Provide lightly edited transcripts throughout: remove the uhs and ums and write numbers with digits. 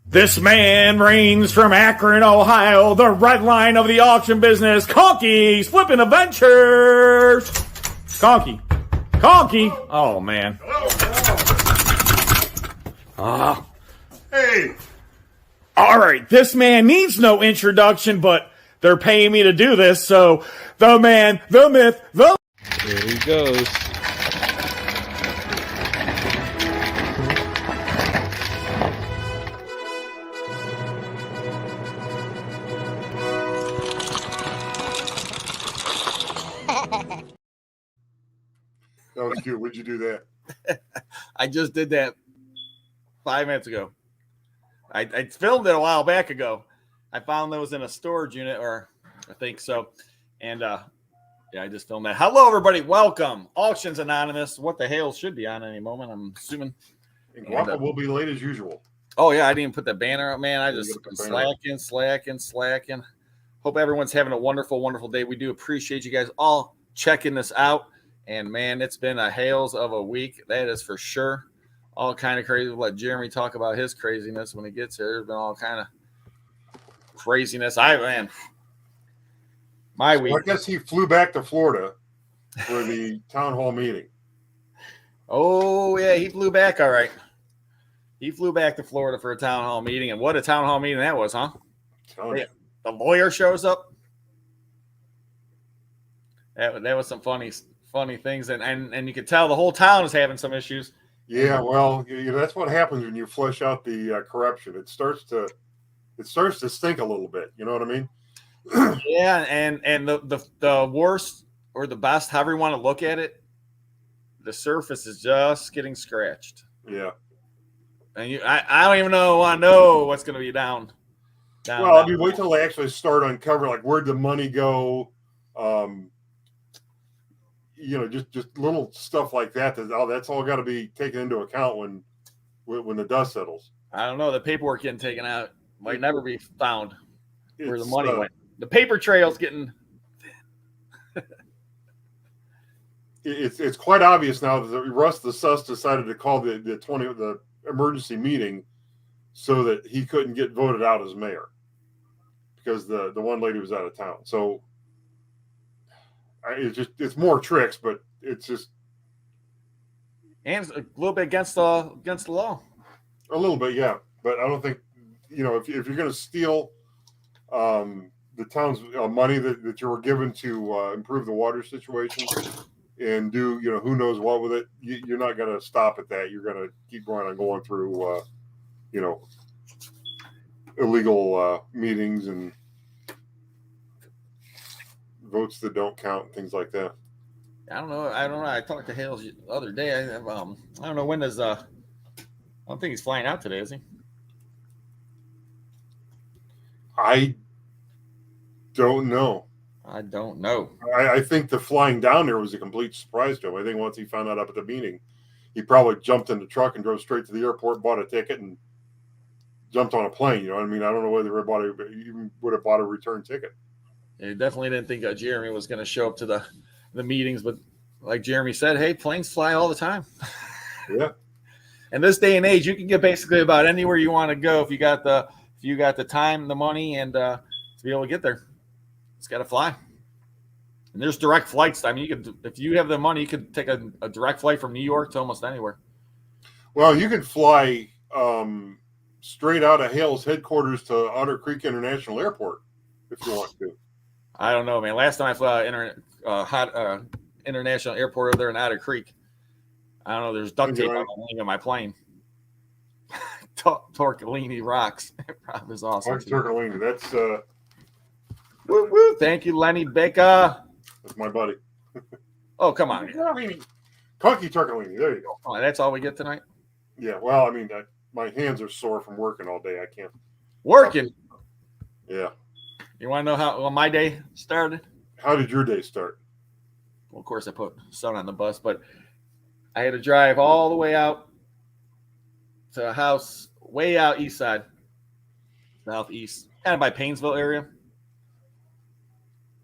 This man reigns from Akron, Ohio, the red line of the auction business, Conky's Flippin' Adventures. Conky. Oh, man. Hey. All right, this man needs no introduction, but they're paying me to do this, so the man, the myth, the... Here he goes. That was cute. When'd you do that? I just did that 5 minutes ago. I filmed it a while back ago. I found that was in a storage unit, or I think so. And yeah, I just filmed that. Hello, everybody. Welcome. Auctions Anonymous. What the Hales should be on any moment, I'm assuming. And Guapo will be late as usual. Oh, yeah. I didn't put the banner up, man. I just slacking. Hope everyone's having a wonderful, wonderful day. We do appreciate you guys all checking this out. And, man, it's been a Hales of a week. That is for sure. All kind of crazy. We'll let Jeremy talk about his craziness when he gets here. There's been all kind of craziness. My week. Well, I guess he flew back to Florida for the town hall meeting. Oh, yeah, he flew back. All right. He flew back to Florida for a town hall meeting. And what a town hall meeting that was, huh? The lawyer shows up. That was some funny things. And you could tell the whole town is having some issues. Yeah, well, that's what happens when you flush out the corruption. It starts to stink a little bit. You know what I mean? Yeah, and the worst or the best, however you want to look at it, the surface is just getting scratched. Yeah. And I don't even want to know what's going to be down. Well, I mean, wait till they actually start uncovering, like, where'd the money go? Just little stuff like that. That's all got to be taken into account when the dust settles. I don't know. The paperwork getting taken out might never be found where the money went. The paper trail's getting. It's quite obvious now that Russ the Sus decided to call the emergency meeting so that he couldn't get voted out as mayor because the one lady was out of town. So it's more tricks, but it's just and a little bit against the law. A little bit, yeah. But I don't think if you're going to steal the town's money that you were given to improve the water situation and do who knows what with it, you're not going to stop at that. You're going to keep going through illegal meetings and votes that don't count and things like that. I don't know. I talked to Hales the other day. I don't know when does I don't think he's flying out today, is he? I don't know. I think the flying down there was a complete surprise to him. I think once he found out up at the meeting, he probably jumped in the truck and drove straight to the airport, bought a ticket, and jumped on a plane. You know what I mean? I don't know whether he even would have bought a return ticket. Yeah, he definitely didn't think Jeremy was going to show up to the meetings, but like Jeremy said, hey, planes fly all the time. Yeah. In this day and age, you can get basically about anywhere you want to go if you got the time, the money, and to be able to get there. It's got to fly. And there's direct flights. I mean, if you have the money, you could take a direct flight from New York to almost anywhere. Well, you could fly straight out of Hales headquarters to Otter Creek International Airport if you want to. I don't know, man. Last time I flew out international airport over there in Otter Creek, I don't know. There's duct tape on the wing of my plane. Tortellini rocks. That was awesome. Tortellini. That's woo, woo. Thank you, Lenny Baker. That's my buddy. Oh, come on. Conky Tortellini. There you go. Oh, that's all we get tonight? Yeah. Well, I mean, my hands are sore from working all day. I can't. Working? Yeah. You want to know how my day started? How did your day start? Well, of course, I put son on the bus, but I had to drive all the way out to a house way out east side, southeast, kind of by Painesville area.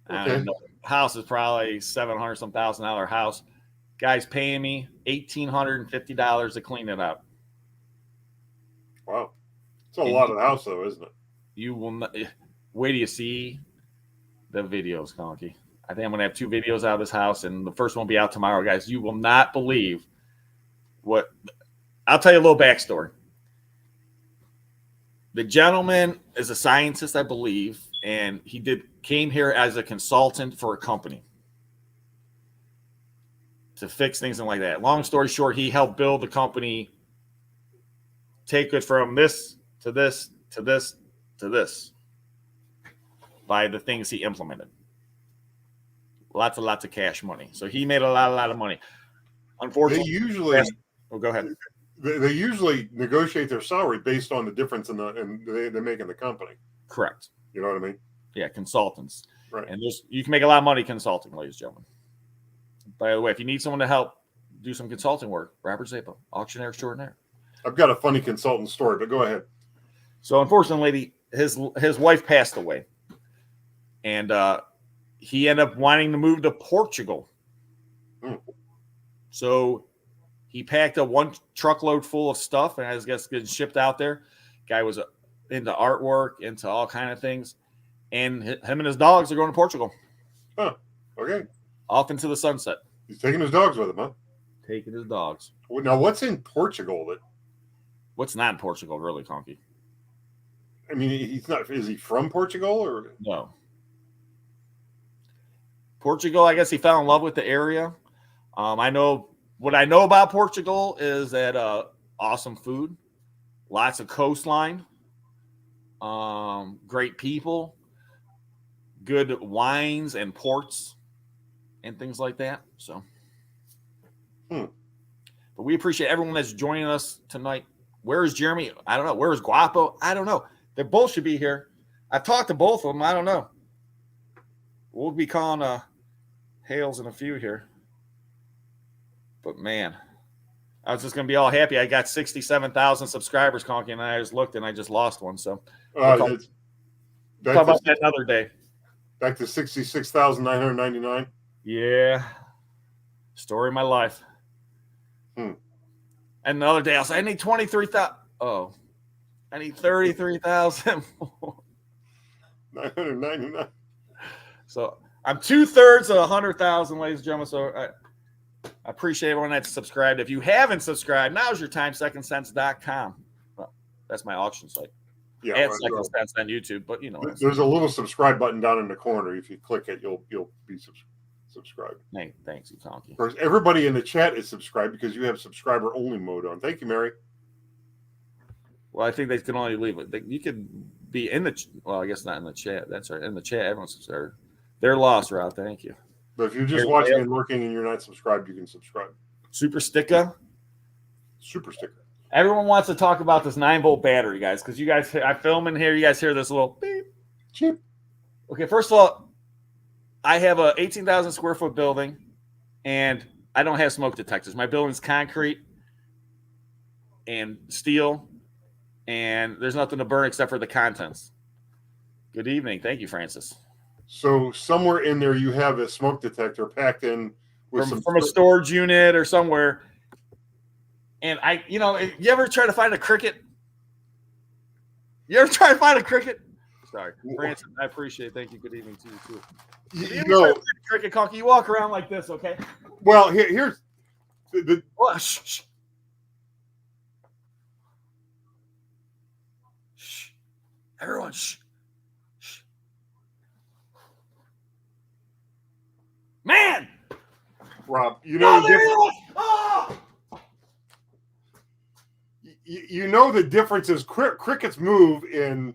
Okay. I don't know. House is probably $700 some $1,000 house. Guy's paying me $1,850 to clean it up. Wow. It's a lot of the house, though, isn't it? You will not wait till you see the videos, Conky. I think I'm gonna have 2 videos out of this house, and the first one will be out tomorrow, guys. You will not believe what I'll tell you a little backstory. The gentleman is a scientist, I believe, and he came here as a consultant for a company to fix things and like that. Long story short, he helped build the company, take it from this to this to this to this by the things he implemented. Lots of cash money. So he made a lot of money. Unfortunately, go ahead. They usually negotiate their salary based on the difference they make in the company. Correct. You know what I mean? Yeah, consultants. Right. And you can make a lot of money consulting, ladies and gentlemen. By the way, if you need someone to help do some consulting work, Robert Zappa, auctioneer extraordinaire. I've got a funny consultant story, but go ahead. So unfortunately, his wife passed away, and he ended up wanting to move to Portugal. So he packed up 1 truckload full of stuff, and I guess getting shipped out there. Guy was into artwork, into all kind of things, and him and his dogs are going to Portugal. Huh. Okay. Off into the sunset. He's taking his dogs with him, huh? Taking his dogs. Now, what's in Portugal? What's not in Portugal, really, Conky? I mean, he's not. Is he from Portugal or no? Portugal. I guess he fell in love with the area. I know what I know about Portugal is that awesome food, lots of coastline, great people, good wines and ports, and things like that. So, but we appreciate everyone that's joining us tonight. Where is Jeremy? I don't know. Where is Guapo? I don't know. They both should be here. I've talked to both of them. I don't know. We'll be calling Hales in a few here. But, man, I was just going to be all happy. I got 67,000 subscribers, Conky, and I just looked and I just lost one. So, talk about that another day. Back to 66,999. Yeah. Story of my life. And the other day, I'll say, I need 23,000. Oh, I need 33,000 more. 999. So I'm 2/3 of 100,000, ladies and gentlemen. So I appreciate everyone that's subscribed. If you haven't subscribed, now's your time. SecondSense.com. Well, that's my auction site. Yeah, and Second Sense on YouTube. But there's a little subscribe button down in the corner. If you click it, you'll be subscribed. Hey, thanks, you Conky. Of course, everybody in the chat is subscribed because you have subscriber only mode on. Thank you, Mary. Well, I think they can only leave it. You could be in the. Well, I guess not in the chat. That's right. In the chat, everyone's subscribed. They're lost, Rob. Thank you. But if you're just watching and lurking and you're not subscribed, you can subscribe. Super sticker. Everyone wants to talk about this 9-volt battery, guys, because you guys, I film in here. You guys hear this little beep, cheep. Okay, first of all, I have a 18,000 square foot building, and I don't have smoke detectors. My building's concrete and steel, and there's nothing to burn except for the contents. Good evening. Thank you, Francis. So somewhere in there you have a smoke detector packed in with from a storage unit or somewhere. And you ever try to find a cricket? You ever try to find a cricket? Sorry, Francis, I appreciate it. Thank you. Good evening to you, too. Cricket, Conky, you walk around like this, okay? Well, here's the shh. Shh. Everyone, shh. Man! Rob, you know the difference is crickets move in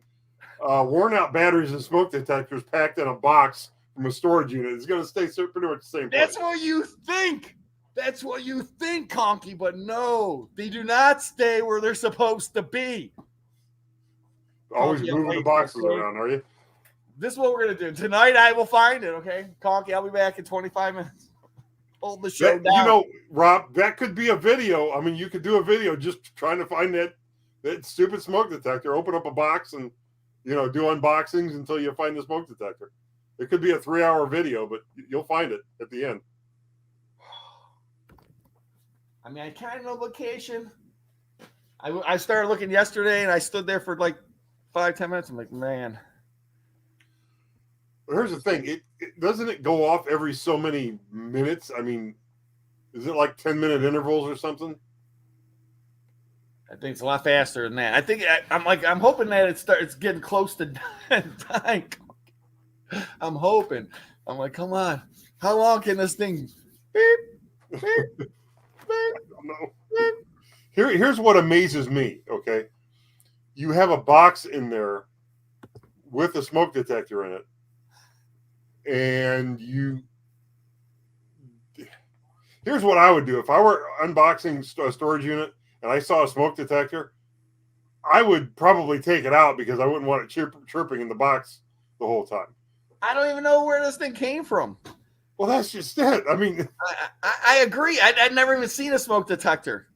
worn out batteries and smoke detectors packed in a box from a storage unit. It's going to stay pretty much the same place. That's what you think. That's what you think, Conky, but no, they do not stay where they're supposed to be. Always moving the boxes around, are you? This is what we're going to do. Tonight I will find it, okay? Conky, I'll be back in 25 minutes. Hold the show down. Rob, that could be a video. I mean, you could do a video just trying to find that stupid smoke detector, open up a box and, do unboxings until you find the smoke detector. It could be a 3-hour video, but you'll find it at the end. I mean, I kind of know location. I started looking yesterday, and I stood there for like 5-10 minutes. I'm like, man. Well, here's the thing. It doesn't it go off every so many minutes? I mean, is it like 10-minute intervals or something? I think it's a lot faster than that. I think I'm hoping that it's getting close to dying. I'm hoping. I'm like, come on. How long can this thing beep, beep, beep, I don't know. Here's what amazes me, okay? You have a box in there with a smoke detector in it. And here's what I would do. If I were unboxing a storage unit and I saw a smoke detector, I would probably take it out because I wouldn't want it chirping in the box the whole time. I don't even know where this thing came from. Well, that's just it. I mean, I agree. I'd never even seen a smoke detector.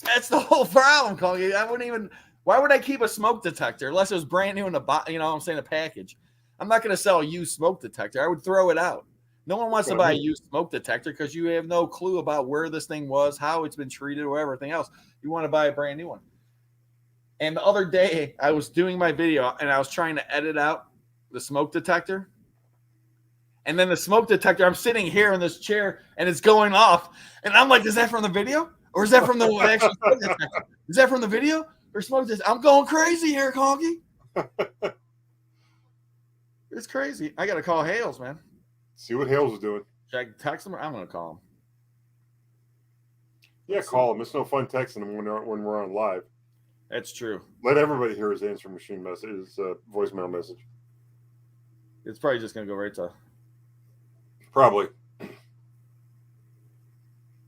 That's the whole problem, Conky. I wouldn't even. Why would I keep a smoke detector unless it was brand new in the box? You know what I'm saying? A package. I'm not going to sell a used smoke detector. I would throw it out. No one wants to buy a used smoke detector because you have no clue about where this thing was, how it's been treated, or everything else. You want to buy a brand new one. And the other day, I was doing my video and I was trying to edit out the smoke detector. And then the smoke detector, I'm sitting here in this chair and it's going off. And I'm like, is that from the video? Or is that from the actual smoke detector? Is that from the video or smoke detector? I'm going crazy here, Conky. It's crazy. I got to call Hales, man. See what Hales is doing. Should I text him? I'm going to call him. Yeah, call him. It's no fun texting him when we're on live. That's true. Let everybody hear his answer machine message, his voicemail message. It's probably just going to go right to. Probably.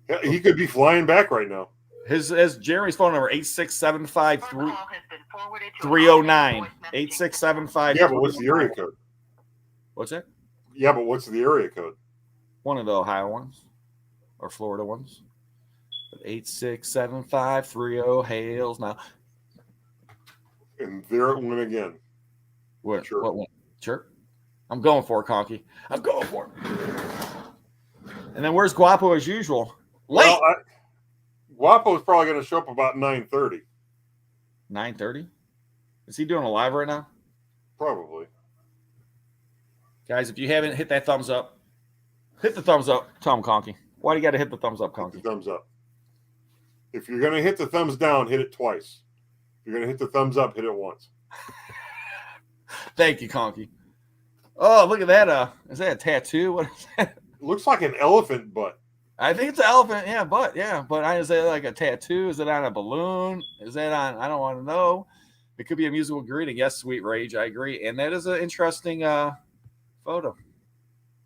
Yeah, he could be flying back right now. His Jeremy's phone number 8675309. 86753. Yeah, but what's the area code? What's that? Yeah, but what's the area code? One of the Ohio ones or Florida ones. 86753 Hales now. And there it went again. What? Sure. What one? Chirp. I'm going for it, Conky. I'm going for it. And then where's Guapo as usual? Late. Well, Guapo's probably going to show up about 9:30. 9:30? Is he doing a live right now? Probably. Guys, if you haven't hit that thumbs up, hit the thumbs up. Tell him, Conky. Why do you got to hit the thumbs up, Conky? Hit the thumbs up. If you're going to hit the thumbs down, hit it twice. If you're going to hit the thumbs up, hit it once. Thank you, Conky. Oh, look at that. Is that a tattoo? What is that? It looks like an elephant butt. I think it's an elephant. Yeah, butt. Yeah. But is that like a tattoo? Is it on a balloon? Is that on? I don't want to know. It could be a musical greeting. Yes, Sweet Rage. I agree. And that is an interesting photo,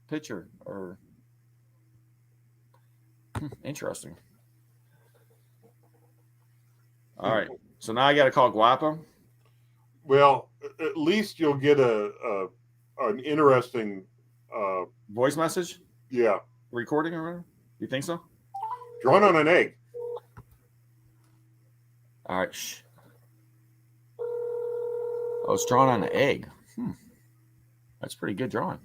picture, or interesting. All right. So now I got to call Guapo. Well, at least you'll get an interesting voice message. Yeah. Recording or whatever. You think so? Drawn on an egg. All right. Shh. Oh, it's drawn on an egg. That's pretty good drawing.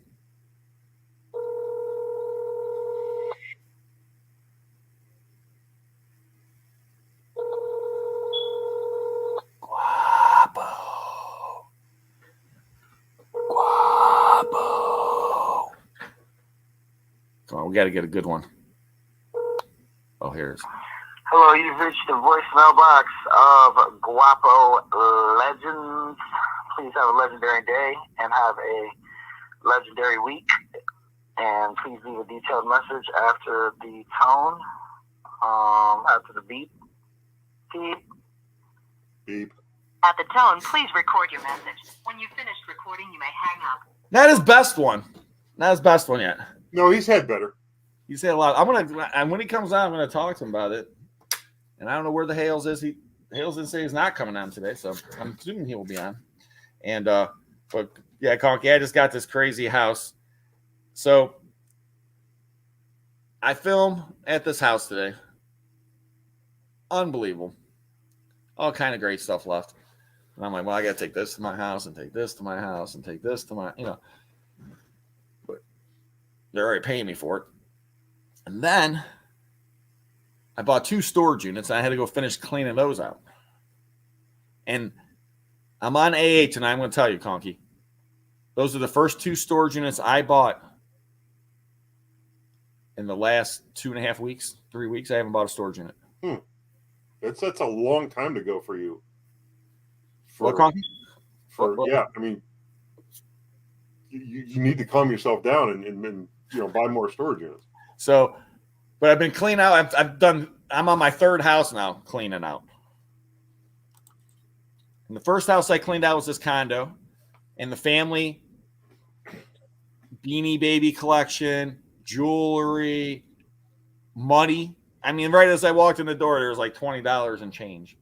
Guapo. Come on, we got to get a good one. Oh, here's. Hello, you've reached the voicemail box of Guapo Legends. Please have a legendary day and have a legendary week. And please leave a detailed message after the tone, after the beep. Beep. Beep. At the tone, please record your message. When you've finished recording, you may hang up. Not his best one. Not his best one yet. No, he's had better. He's had a lot. And when he comes on, I'm gonna talk to him about it. And I don't know where the Hales is. Hales didn't say he's not coming on today, so I'm assuming he will be on. And but yeah, Conky, I just got this crazy house. So I film at this house today. Unbelievable. All kind of great stuff left. And I'm like, well, I gotta take this to my house and take this to my house and take this to my, but they're already paying me for it. And then I bought 2 storage units. And I had to go finish cleaning those out. And I'm on AA tonight. I'm going to tell you, Conky. Those are the first 2 storage units I bought in the last 2.5 weeks, 3 weeks. I haven't bought a storage unit. That's a long time to go for you. What, Conky? Yeah, I mean, you need to calm yourself down and buy more storage units. So, but I've been cleaning out. I'm on my 3rd house now cleaning out. And the first house I cleaned out was this condo, and the family Beanie Baby collection, jewelry, money. I mean, right as I walked in the door, there was like $20 and change.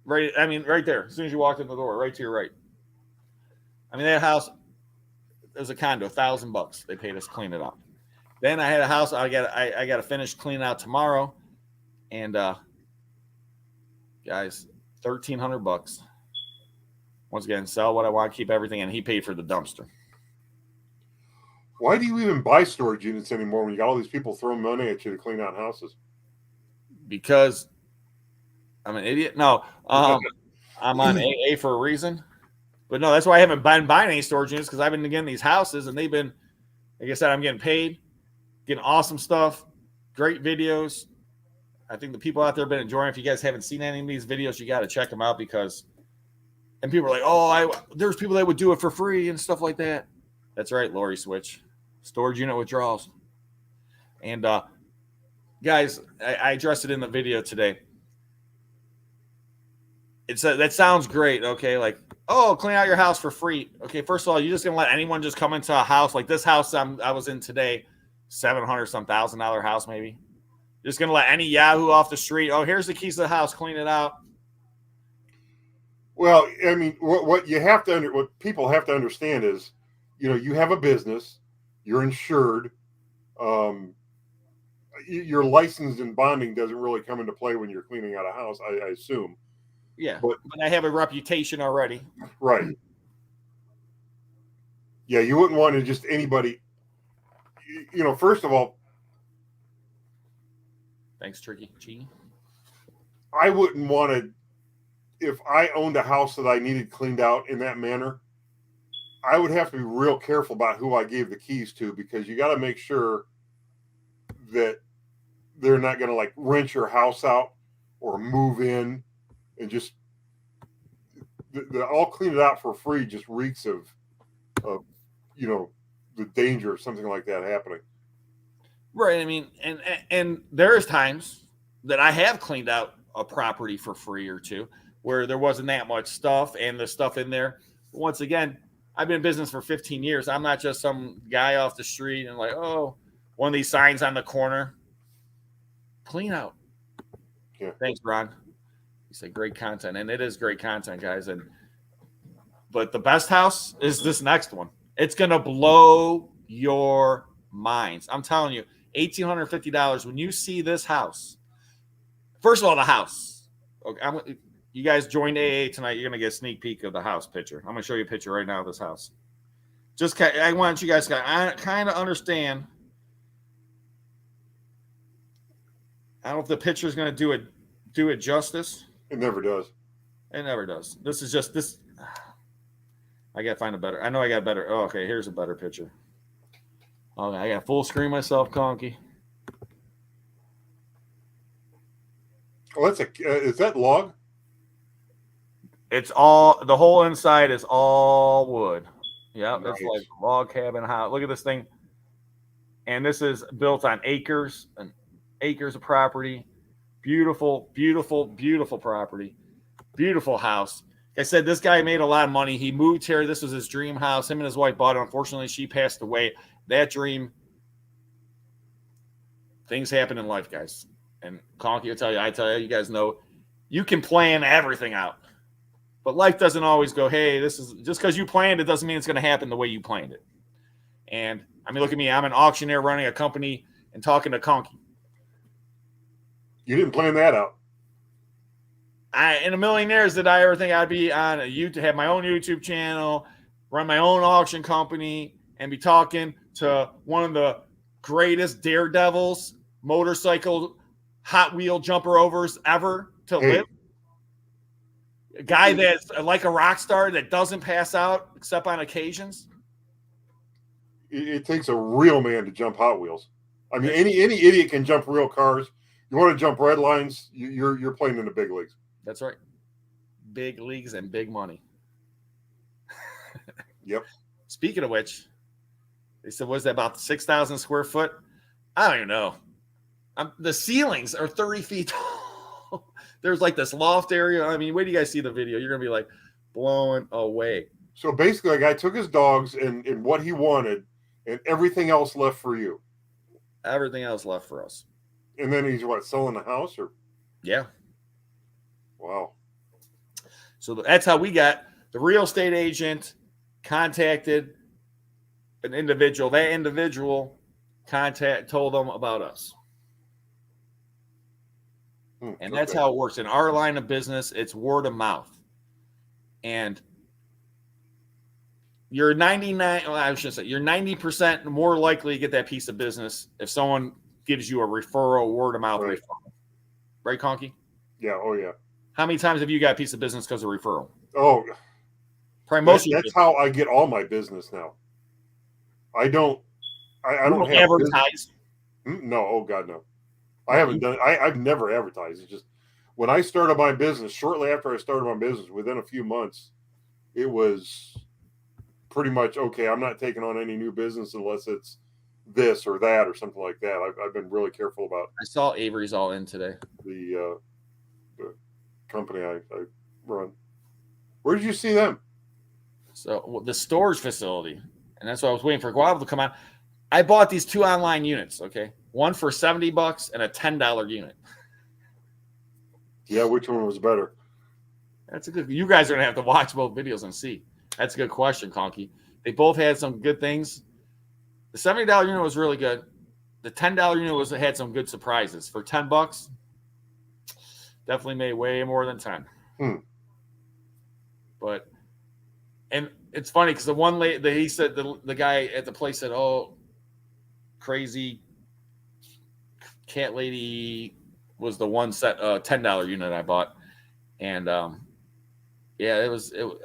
Right. I mean, right there. As soon as you walked in the door, right to your right. I mean, that house, it was a condo, $1,000. They paid us to clean it up. Then I had a house I got to finish cleaning out tomorrow, and guys, $1,300. Once again, sell what I want, keep everything, and he paid for the dumpster. Why do you even buy storage units anymore when you got all these people throwing money at you to clean out houses? Because I'm an idiot. No, I'm on AA for a reason. But no, that's why I haven't been buying any storage units, because I've been getting these houses, and they've been, like I said, I'm getting paid, getting awesome stuff, great videos. I think the people out there have been enjoying. If you guys haven't seen any of these videos, you got to check them out, because, and people are like, there's people that would do it for free and stuff like that. That's right, Lori Switch. Storage unit withdrawals. And guys, I addressed it in the video today. That sounds great, okay? Like, oh, clean out your house for free. Okay, first of all, you're just gonna let anyone just come into a house like this house I was in today, $700,000 house maybe. You're just gonna let any Yahoo off the street? Oh, here's the keys to the house. Clean it out. Well, I mean, what people have to understand is, you have a business, you're insured, your license and bonding doesn't really come into play when you're cleaning out a house, I assume. Yeah, but I have a reputation already. Right. Yeah, you wouldn't want to just anybody, first of all. Thanks, Tricky G. I wouldn't want to, if I owned a house that I needed cleaned out in that manner, I would have to be real careful about who I gave the keys to, because you got to make sure that they're not going to like rent your house out or move in and just I'll clean it out for free just reeks of the danger of something like that happening. Right. I mean, and there's times that I have cleaned out a property for free or two where there wasn't that much stuff, and the stuff in there. Once again, I've been in business for 15 years. I'm not just some guy off the street and like, oh, one of these signs on the corner. Clean out. Yeah. Thanks, Ron. You said great content, and it is great content, guys. But the best house is this next one. It's gonna blow your minds. I'm telling you, $1,850. When you see this house, first of all, the house. Okay, you guys joined AA tonight. You're gonna get a sneak peek of the house picture. I'm gonna show you a picture right now of this house. I want you guys to kind of understand. I don't know if the picture is gonna do it justice. It never does. It never does. This is just this. I gotta find a better. I know I got better. Oh, okay, here's a better picture. Okay, I got full screen myself, Conky. Oh, is that log? It's all, the whole inside is all wood. Yeah, nice. It's like log cabin house. Look at this thing. And this is built on acres and acres of property. Beautiful, beautiful, beautiful property. Beautiful house. Like I said, this guy made a lot of money. He moved here. This was his dream house. Him and his wife bought it. Unfortunately, she passed away. That dream, things happen in life, guys. And Conky will tell you, I tell you, you guys know, you can plan everything out. But life doesn't always go, hey, this is just because you planned it doesn't mean it's going to happen the way you planned it. And I mean, look at me. I'm an auctioneer running a company and talking to Conky. You didn't plan that out. In a million years, did I ever think I'd be on a YouTube, have my own YouTube channel, run my own auction company, and be talking to one of the greatest daredevils, motorcycle Hot Wheel jumper overs ever to live. A guy that's like a rock star that doesn't pass out except on occasions. It takes a real man to jump Hot Wheels. I mean, any idiot can jump real cars. You want to jump red lines, you're playing in the big leagues. That's right. Big leagues and big money. Yep. Speaking of which, they said, what is that, about 6,000 square foot? I don't even know. The ceilings are 30 feet tall. There's like this loft area. I mean, wait till you guys see the video. You're going to be like blown away. So basically, a guy took his dogs and what he wanted, and everything else left for you. Everything else left for us. And then he's selling the house? Or yeah. Wow. So that's how we got the real estate agent contacted an individual. That individual told them about us. And that's how it works. In our line of business, it's word of mouth. And you're 90% more likely to get that piece of business if someone gives you a referral, word of mouth referral. Right, Conky? Yeah. Oh, yeah. How many times have you got a piece of business because of referral? Oh, probably most. That's how I get all my business now. I don't advertise. No. Oh, God, no. I haven't done. I've never advertised. It's just when I started my business. Shortly after I started my business, within a few months, it was pretty much okay. I'm not taking on any new business unless it's this or that or something like that. I've been really careful about. I saw Avery's all in today. The company I run. Where did you see them? So the storage facility, and that's why I was waiting for Guapo to come out. I bought these 2 online units. Okay, one for $70 and a $10 unit. Yeah, which one was better? That's a good. You guys are gonna have to watch both videos and see. That's a good question, Conky. They both had some good things. The $70 unit was really good. The $10 unit had some good surprises. For $10, definitely made way more than 10. But, and it's funny because the one lady, he said, the guy at the place said, "Oh, crazy cat lady was the one $10 unit I bought," and yeah,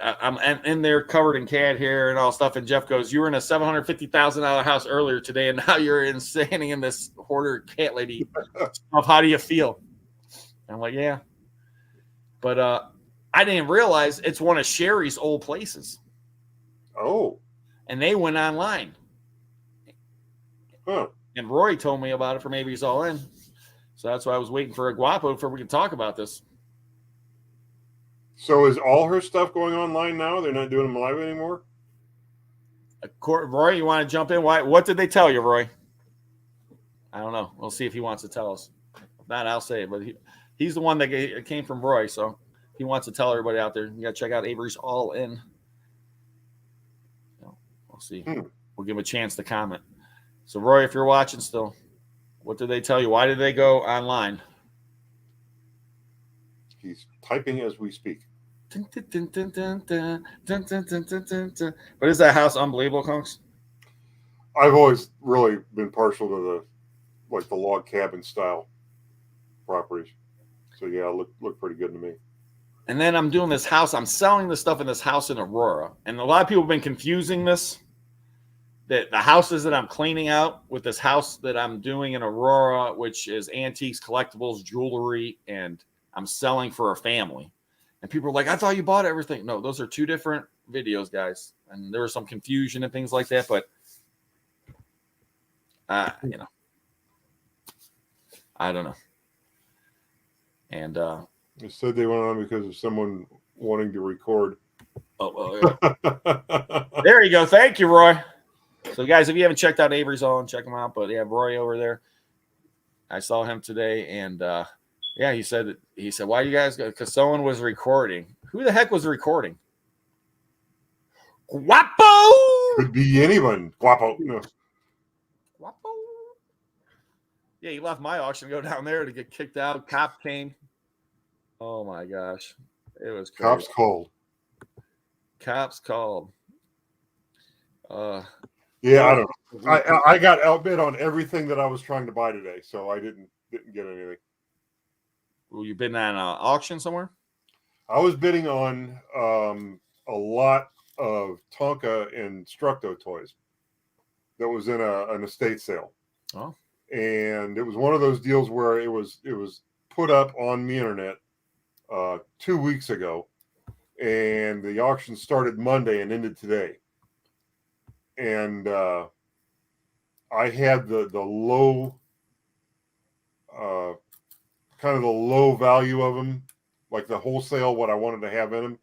I'm in there covered in cat hair and all stuff. And Jeff goes, "You were in a $750,000 house earlier today, and now you're standing in this hoarder cat lady stuff. How do you feel?" And I'm like, "Yeah," but I didn't realize it's one of Sherry's old places. Oh, and they went online. Huh. And Roy told me about it for Maybe He's All In, so that's why I was waiting for a Guapo before we could talk about this. So is all her stuff going online now? They're not doing them live anymore? Roy, you want to jump in? What did they tell you, Roy? I don't know. We'll see if he wants to tell us. If not, I'll say it. But he's the one that came from Roy, so he wants to tell everybody out there. You got to check out Avery's All In. We'll see. We'll give him a chance to comment. So, Roy, if you're watching still, what did they tell you? Why did they go online? He's typing as we speak. But is that house unbelievable, Conks? I've always really been partial to the log cabin style properties. So yeah, look pretty good to me. And then I'm doing this house. I'm selling the stuff in this house in Aurora. And a lot of people have been confusing this. That the houses that I'm cleaning out with this house that I'm doing in Aurora, which is antiques, collectibles, jewelry, and I'm selling for a family. And people are like, "I thought you bought everything." No, those are 2 different videos, guys. And there was some confusion and things like that. But, I don't know. And they said they went on because of someone wanting to record. Yeah. There you go. Thank you, Roy. So, guys, if you haven't checked out Avery's All In, check him out. But they have Roy over there. I saw him today, and yeah, he said, "Why you guys go?" Because someone was recording. Who the heck was recording? Guapo. Could be anyone. Guapo. No. Guapo. Yeah, he left my auction to go down there to get kicked out. Cop came. Oh my gosh, it was crazy. Cops called. Cops called. Yeah, I don't know. I got outbid on everything that I was trying to buy today, so I didn't get anything. Were you bidding on an auction somewhere? I was bidding on a lot of Tonka and Structo toys that was in an estate sale. Oh. And it was one of those deals where it was put up on the internet 2 weeks ago, and the auction started Monday and ended today. And I had the low, kind of the low value of them, like the wholesale, what I wanted to have in them,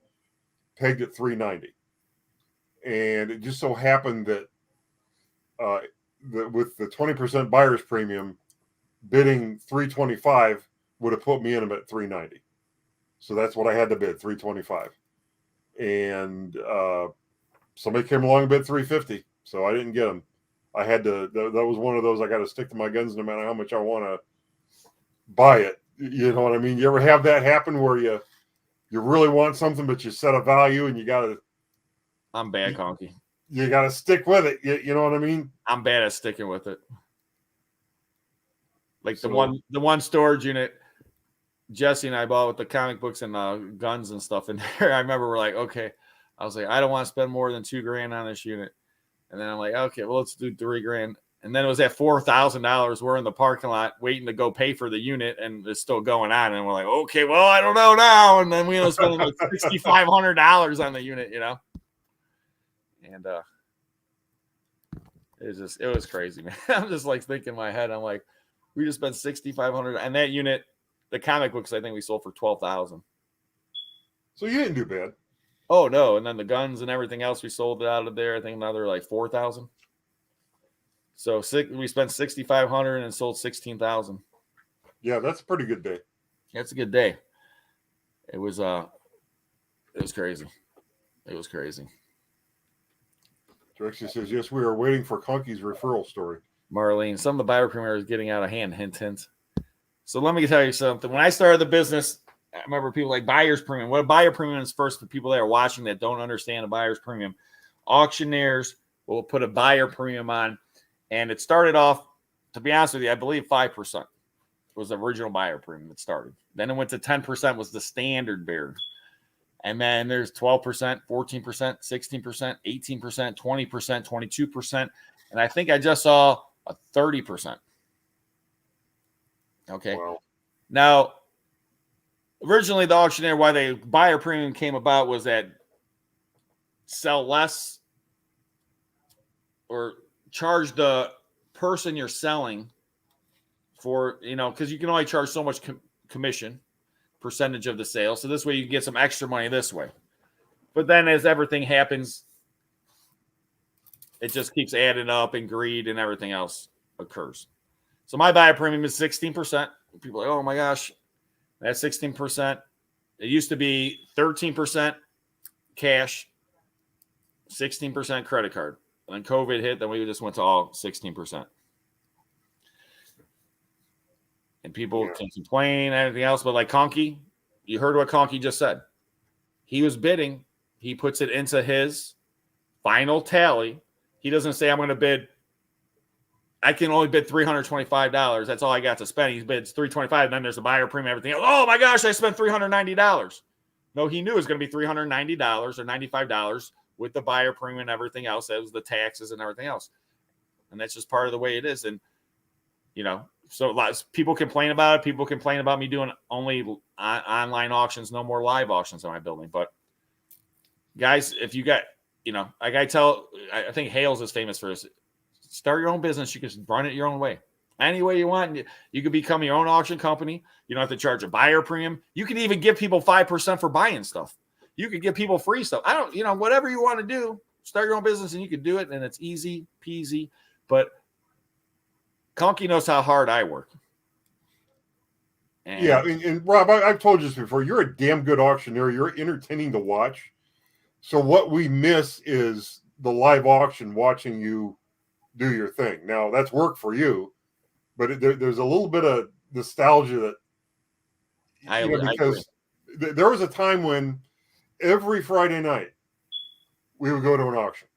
pegged at $390. And it just so happened that with the 20% buyer's premium, bidding $325 would have put me in them at $390. So that's what I had to bid, $325. And somebody came along and bid $350, so I didn't get them. I had to. That was one of those. I got to stick to my guns no matter how much I want to buy it. You know what I mean? You ever have that happen where you really want something, but you set a value and you got to. I'm bad, Conky. You got to stick with it. You know what I mean? I'm bad at sticking with it. Like the one storage unit Jesse and I bought with the comic books and guns and stuff in there. I remember we're like, okay. I was like, I don't want to spend more than $2,000 on this unit. And then I'm like, okay, well, let's do $3,000. And then it was at $4,000. We're in the parking lot waiting to go pay for the unit, and it's still going on. And we're like, okay, well, I don't know now. And then we ended up spending like $6,500 on the unit, you know. And it was crazy, man. I'm just like thinking in my head, I'm like, we just spent $6,500, and that unit, the comic books, I think we sold for $12,000. So you didn't do bad. Oh no! And then the guns and everything else, we sold it out of there. I think another like $4,000. So we spent $6,500 and sold $16,000. Yeah, that's a pretty good day. That's a good day. It was crazy. It was crazy. Drexy says, yes, we are waiting for Conky's referral story. Marlene, some of the buyer premier is getting out of hand. Hint, hint. So let me tell you something. When I started the business, I remember people like buyer's premium. What a buyer premium is, first, for people that are watching that don't understand a buyer's premium. Auctioneers will put a buyer premium on, and it started off, to be honest with you, I believe 5% was the original buyer premium that started. Then it went to 10% was the standard bearer. And then there's 12%, 14%, 16%, 18%, 20%, 22%. And I think I just saw a 30%. Okay. Wow. Now, originally the auctioneer, why the buyer premium came about was that sell less or charge the person you're selling for, because you can only charge so much commission percentage of the sale. So this way you can get some extra money this way. But then as everything happens, it just keeps adding up, and greed and everything else occurs. So my buyer premium is 16%. People are like, oh my gosh, that's 16%. It used to be 13% cash, 16% credit card. And then COVID hit, then we just went to all 16%. And people can complain and everything else, but like Conky, you heard what Conky just said. He was bidding. He puts it into his final tally. He doesn't say, I'm going to bid. I can only bid $325. That's all I got to spend. He bids $325, and then there's a buyer premium, everything else. Oh my gosh, I spent $390. No, he knew it was going to be $390 or $95 with the buyer premium and everything else. That was the taxes and everything else. And that's just part of the way it is. And, so lots of people complain about it. People complain about me doing only online auctions, no more live auctions on my building. But guys, if you got, I think Hales is famous for this. Start your own business. You can run it your own way. Any way you want. You can become your own auction company. You don't have to charge a buyer premium. You can even give people 5% for buying stuff. You could give people free stuff. Whatever you want to do, start your own business and you can do it. And it's easy peasy. But Conky knows how hard I work. And Rob, I've told you this before. You're a damn good auctioneer. You're entertaining to watch. So what we miss is the live auction, watching you do your thing. Now, that's work for you, but there's a little bit of nostalgia that because there was a time when every Friday night we would go to an auction,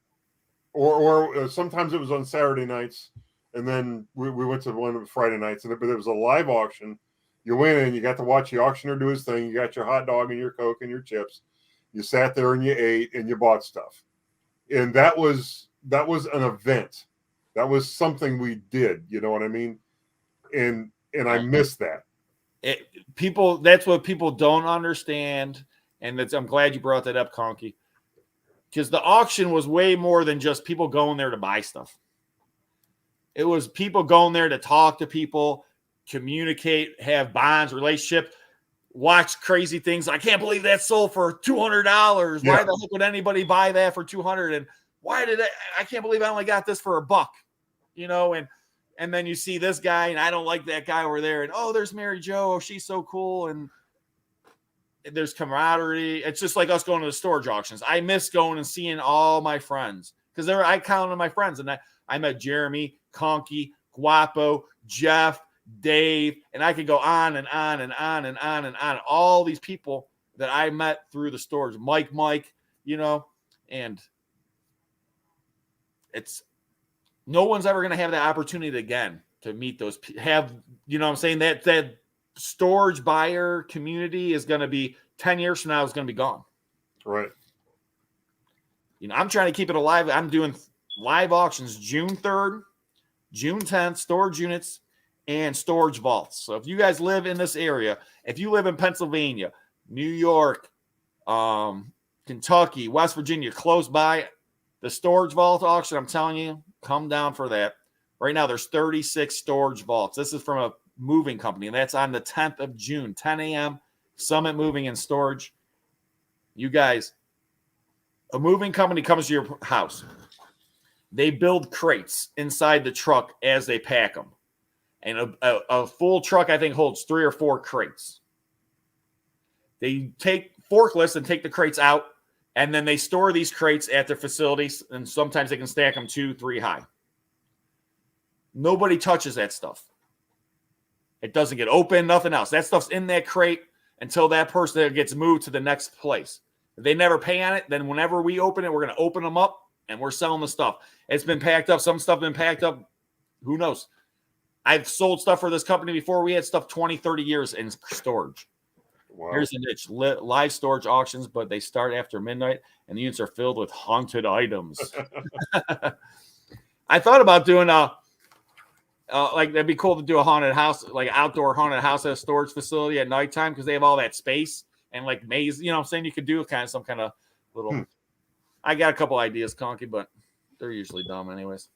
or sometimes it was on Saturday nights. And then we went to one of the Friday nights, but there was a live auction, You went in, you got to watch the auctioneer do his thing. You got your hot dog and your Coke and your chips. You sat there and you ate and you bought stuff. And that was an event. That was something we did. You know what I mean? And I miss that. That's what people don't understand. And I'm glad you brought that up, Conky. Because the auction was way more than just people going there to buy stuff. It was people going there to talk to people, communicate, have bonds, relationship, watch crazy things. I can't believe that sold for $200. Yeah. Why the heck would anybody buy that for $200? And why did I can't believe I only got this for $1, you know? And then you see this guy, and I don't like that guy over there. And oh, there's Mary Jo. Oh, she's so cool. And there's camaraderie. It's just like us going to the storage auctions. I miss going and seeing all my friends because I counted my friends, and I met Jeremy, Conky, Guapo, Jeff, Dave, and I could go on and on and on and on and on. All these people that I met through the storage, Mike, you know, and it's no one's ever going to have that opportunity again to meet those, have, you know what I'm saying? That storage buyer community is going to be 10 years from now is going to be gone. Right. You know, I'm trying to keep it alive. I'm doing live auctions June 3rd, June 10th, storage units and storage vaults. So if you guys live in this area, if you live in Pennsylvania, New York, Kentucky, West Virginia, close by the storage vault auction, I'm telling you, come down for that. Right now, there's 36 storage vaults. This is from a moving company, and that's on the 10th of June, 10 a.m., Summit Moving and Storage. You guys, a moving company comes to your house. They build crates inside the truck as they pack them. And a full truck, I think, holds 3 or 4 crates. They take forklifts and take the crates out, and then they store these crates at their facilities, and sometimes they can stack them 2, 3 high. Nobody touches that stuff. It doesn't get open, nothing else. That stuff's in that crate until that person gets moved to the next place. If they never pay on it, then whenever we open it, we're going to open them up, and we're selling the stuff. It's been packed up. Some stuff been packed up. Who knows? I've sold stuff for this company before. We had stuff 20, 30 years in storage. Wow. Here's the niche. Live storage auctions, but they start after midnight, and the units are filled with haunted items. I thought about doing like that'd be cool to do a haunted house, like outdoor haunted house at a storage facility at nighttime because they have all that space and like maze. You know what I'm saying? You could do some kind of little. I got a couple ideas, Conky, but they're usually dumb anyways.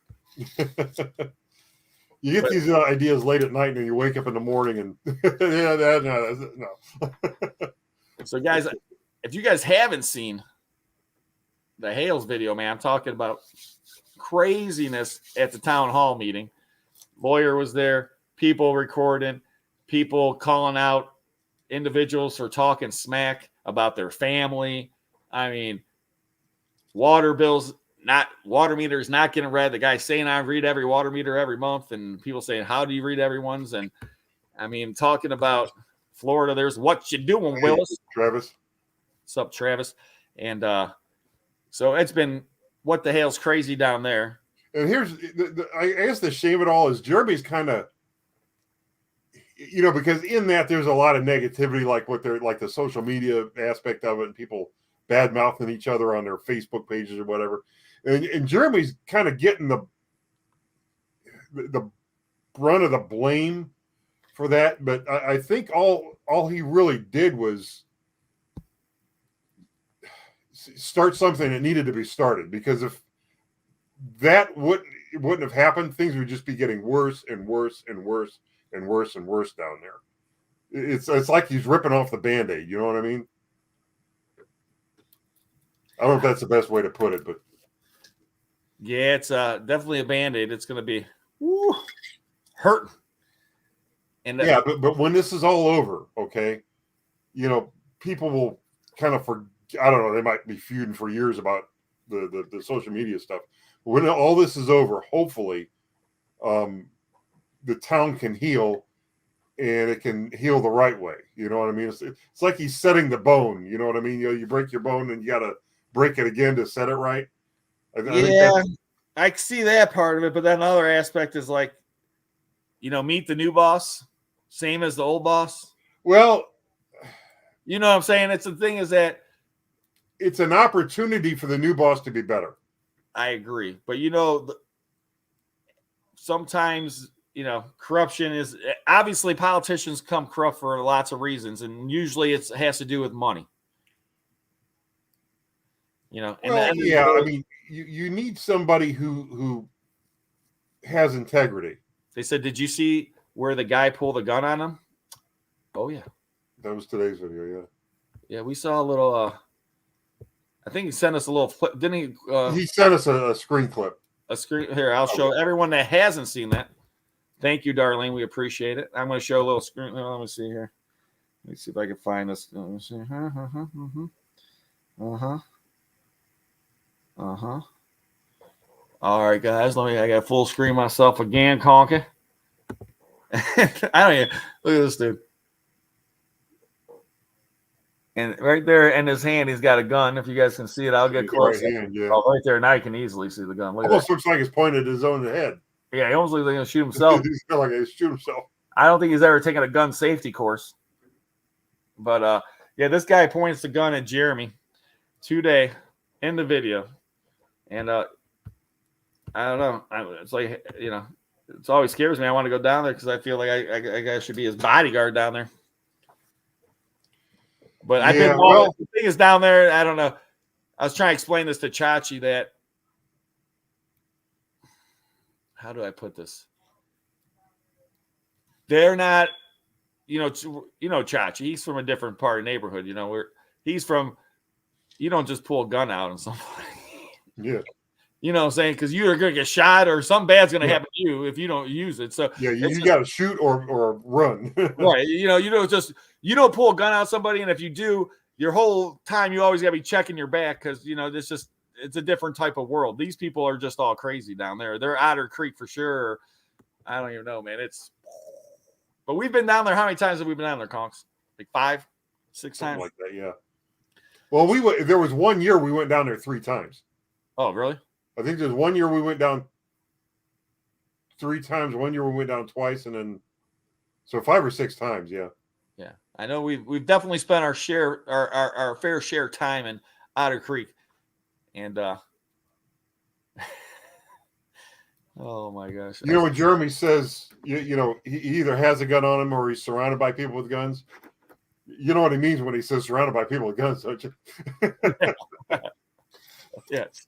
You get these ideas late at night, and you wake up in the morning, and no. So, guys, if you guys haven't seen the Hales video, man, I'm talking about craziness at the town hall meeting. Lawyer was there, people recording, people calling out individuals for talking smack about their family. I mean, water meters not getting read. The guy saying I read every water meter every month, and people saying, how do you read everyone's? And I mean, talking about Florida, there's what you doing, Willis? Travis. What's up, Travis? And so it's been what the hell's crazy down there. And here's I guess the shame of it all is Jeremy's kind of, you know, because in that there's a lot of negativity, like what they're like the social media aspect of it, and people bad mouthing each other on their Facebook pages or whatever. And Jeremy's kind of getting the brunt of the blame for that. But I think all he really did was start something that needed to be started, because if that wouldn't have happened, things would just be getting worse and worse and worse and worse and worse down there. It's like he's ripping off the Band-Aid. You know what I mean? I don't know if that's the best way to put it, but yeah, it's definitely a Band-Aid. It's going to be hurting. And yeah, but when this is all over, okay, you know, people will kind of I don't know, they might be feuding for years about the social media stuff. But when all this is over, hopefully, the town can heal, and it can heal the right way. You know what I mean? It's like he's setting the bone. You know what I mean? You know, you break your bone and you got to break it again to set it right. I see that part of it, but then another aspect is like, you know, meet the new boss. same as the old boss? Well, you know what I'm saying? It's the thing is that it's an opportunity for the new boss to be better. I agree. But, sometimes, corruption is obviously politicians come corrupt for lots of reasons. And usually it has to do with money. I mean, you need somebody who has integrity. They said, did you see where the guy pulled the gun on him? Oh, yeah. That was today's video, yeah. Yeah, we saw a little, I think he sent us a little flip. Didn't he? He sent us a screen clip. A screen. Here, I'll show everyone that hasn't seen that. Thank you, Darlene. We appreciate it. I'm going to show a little screen. Let me see here. Let me see if I can find this. Let me see. All right, guys. I got full screen myself again, Conky. I don't even look at this dude. And right there in his hand, he's got a gun. If you guys can see it, I'll get close. Right hand, yeah. Oh, right there. Now you can easily see the gun. Almost looks like it's pointed at his own head. Yeah, he almost looks like he's going to shoot himself. He's like he's shoot himself. I don't think he's ever taken a gun safety course. But, this guy points the gun at Jeremy today in the video. And I don't know. It's like, it always scares me. I want to go down there because I feel like I should be his bodyguard down there. But the thing is down there, I don't know. I was trying to explain this to Chachi that, how do I put this? They're not, Chachi, he's from a different part of the neighborhood, where he's from, you don't just pull a gun out on somebody. Yeah. You know what I'm saying? Because you're going to get shot or something bad's going to happen to you if you don't use it. So yeah, you got to shoot or run. Right. You don't pull a gun out somebody. And if you do, your whole time, you always got to be checking your back because, it's a different type of world. These people are just all crazy down there. They're Otter Creek for sure. I don't even know, man. But we've been down there. How many times have we been down there, Conks? Like 5, 6 Something times? like that, yeah. Well, there was 1 year we went down there 3 times. Oh, really? I think there's 1 year we went down 3 times. 1 year we went down twice, and then so 5 or 6 times, yeah. Yeah, I know we've definitely spent our share, our fair share of time in Otter Creek, and oh my gosh! When Jeremy says, he either has a gun on him or he's surrounded by people with guns. You know what he means when he says surrounded by people with guns, don't you? Yes.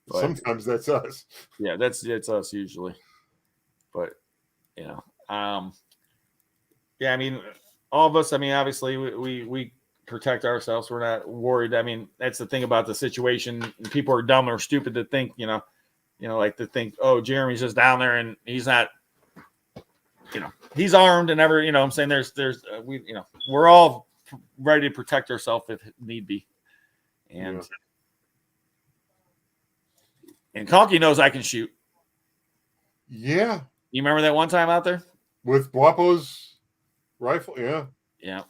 But, sometimes that's us. Yeah, that's us usually. But I mean, all of us. I mean, obviously, we protect ourselves. We're not worried. I mean, that's the thing about the situation. People are dumb or stupid to think, like to think, oh, Jeremy's just down there and he's not, he's armed and ever. I'm saying we're all ready to protect ourselves if need be, and. Yeah. And Conky knows I can shoot. Yeah. You remember that one time out there? With Guapo's rifle? Yeah. Yeah.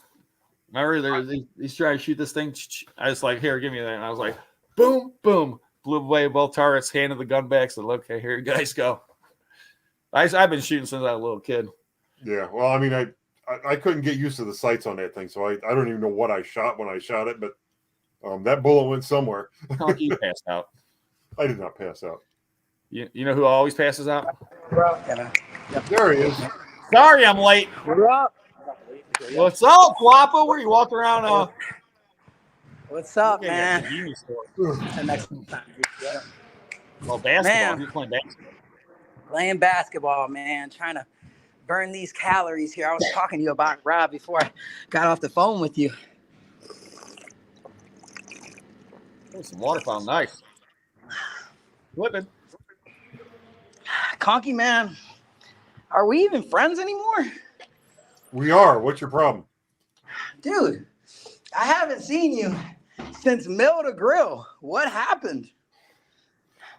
Remember he's trying to shoot this thing? I was like, here, give me that. And I was like, boom, boom. Blew away both targets, handed the gun back, said, okay, here you guys go. I've been shooting since I was a little kid. Yeah. Well, I mean, I couldn't get used to the sights on that thing, so I don't even know what I shot when I shot it, but that bullet went somewhere. Conky passed out. I did not pass out. You know who always passes out? There he is. Sorry, I'm late. What up? What's up, Guapo? Where you walking around? What's up, man? Oh, basketball. Man. You're playing basketball. Playing basketball, man. Trying to burn these calories here. I was talking to you about Rob before I got off the phone with you. Oh, some water fountain. Nice. Flippin. Conky, man, are we even friends anymore? We are. What's your problem? Dude, I haven't seen you since Mill to Grill. What happened?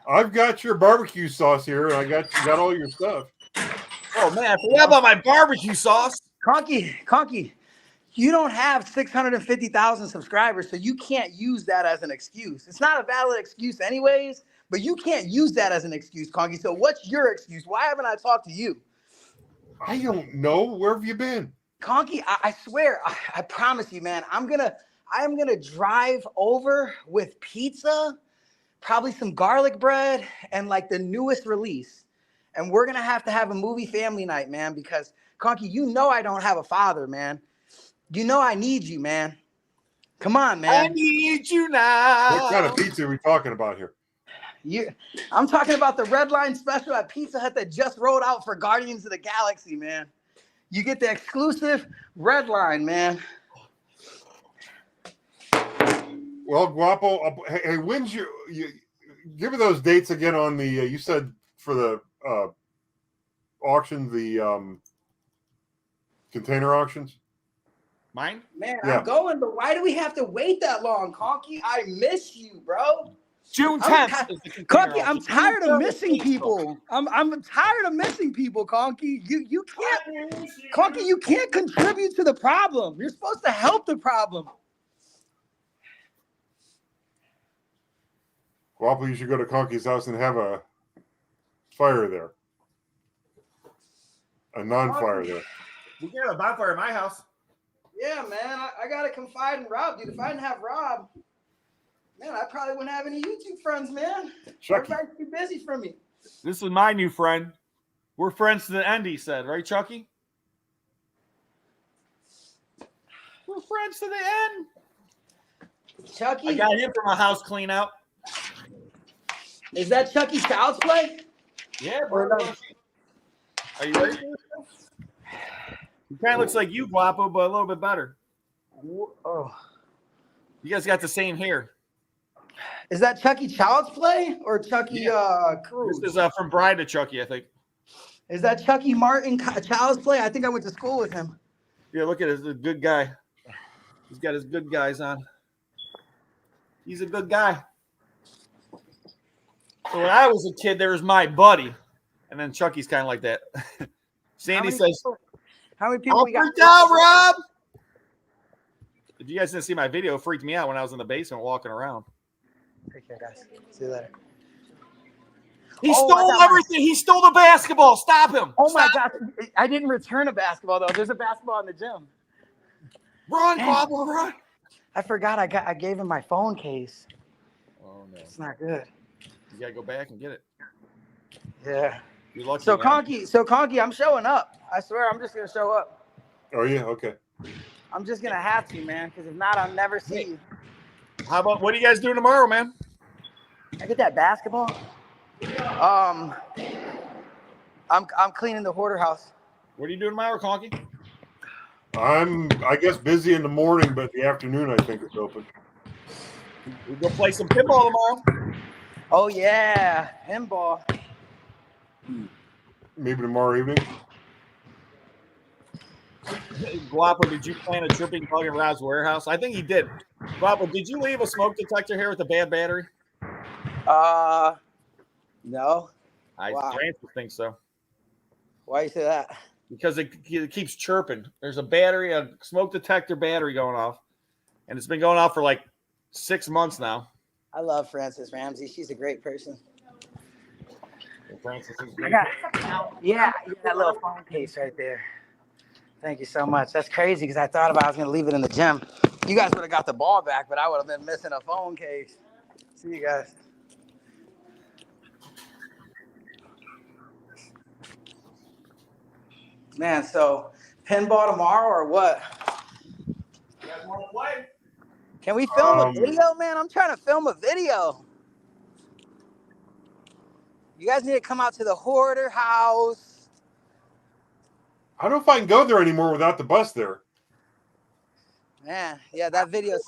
I've got your barbecue sauce here, and I got all your stuff. Oh, man, I forgot about my barbecue sauce. Conky, you don't have 650,000 subscribers, so you can't use that as an excuse. It's not a valid excuse anyways. But you can't use that as an excuse, Conky. So what's your excuse? Why haven't I talked to you? I don't know. Where have you been? Conky, I swear, I promise you, man, I'm gonna drive over with pizza, probably some garlic bread, and like the newest release. And we're gonna have to have a movie family night, man, because Conky, you know I don't have a father, man. You know I need you, man. Come on, man. I need you now. What kind of pizza are we talking about here? I'm talking about the Red Line special at Pizza Hut that just rolled out for Guardians of the Galaxy, man. You get the exclusive Red Line, man. Well, Guapo, hey, when's you give me those dates again on the you said for the auction, the container auctions? Mine? Man, Yeah. I'm going, but why do we have to wait that long, Conky? I miss you, bro. June 10th. Conky, I'm tired of missing people. I'm tired of missing people, Conky. You can't, Conky, you can't contribute to the problem. You're supposed to help the problem. Guapo, you should go to Conky's house and have a fire there. A non-fire there. We can have a bonfire at my house. Yeah, man, I gotta confide in Rob, dude. If I didn't have Rob, man, I probably wouldn't have any YouTube friends, man. Chucky. Everybody's too busy for me. This is my new friend. We're friends to the end, he said. Right, Chucky? We're friends to the end. Chucky, I got him for my house clean out. is that Chucky Child's Play? Yeah, bro. Are you ready for this? He kind of looks like you, Guapo, but a little bit better. Oh. You guys got the same hair. Is that Chucky Child's Play or Chucky Cruz? This is from Bride to Chucky, I think. Is that Chucky Martin Child's Play? I think I went to school with him. Yeah, look at this. A good guy. He's got his good guys on. He's a good guy. So when I was a kid, there was my buddy. And then Chucky's kind of like that. Sandy says, how many people we got? Freaked out, Rob. If you guys didn't see my video, it freaked me out when I was in the basement walking around. Take care, guys. See you later. He stole everything. He stole the basketball. Stop him. Oh my gosh. I didn't return a basketball though. There's a basketball in the gym. Run, Guapo, run. I forgot I gave him my phone case. Oh no. It's not good. You gotta go back and get it. Yeah. You're lucky. So Conky, I'm showing up. I swear I'm just gonna show up. Oh yeah, okay. I'm just gonna have to, man, because if not, I'll never see you. How about what are you guys doing tomorrow, man? I get that basketball. I'm cleaning the hoarder house. What are you doing tomorrow, Conky? I'm, I guess, busy in the morning, but the afternoon I think it's open. We go play some pinball tomorrow. Oh yeah, pinball. Maybe tomorrow evening. Guapo, did you plan a chirping bug in Rob's warehouse? I think he did. Guapo, did you leave a smoke detector here with a bad battery? No. Francis thinks so. Why you say that? Because it keeps chirping. There's a smoke detector battery going off, and it's been going off for like 6 months now. I love Frances Ramsey. She's a great person. Francis is Yeah, that little phone case right there. Thank you so much. That's crazy because I thought about I was going to leave it in the gym. You guys would have got the ball back, but I would have been missing a phone case. See you guys. Man, so pinball tomorrow or what? You guys want to play? Can we film a video, man? I'm trying to film a video. You guys need to come out to the hoarder house. I don't know if I can go there anymore without the bus there. Man, yeah, that video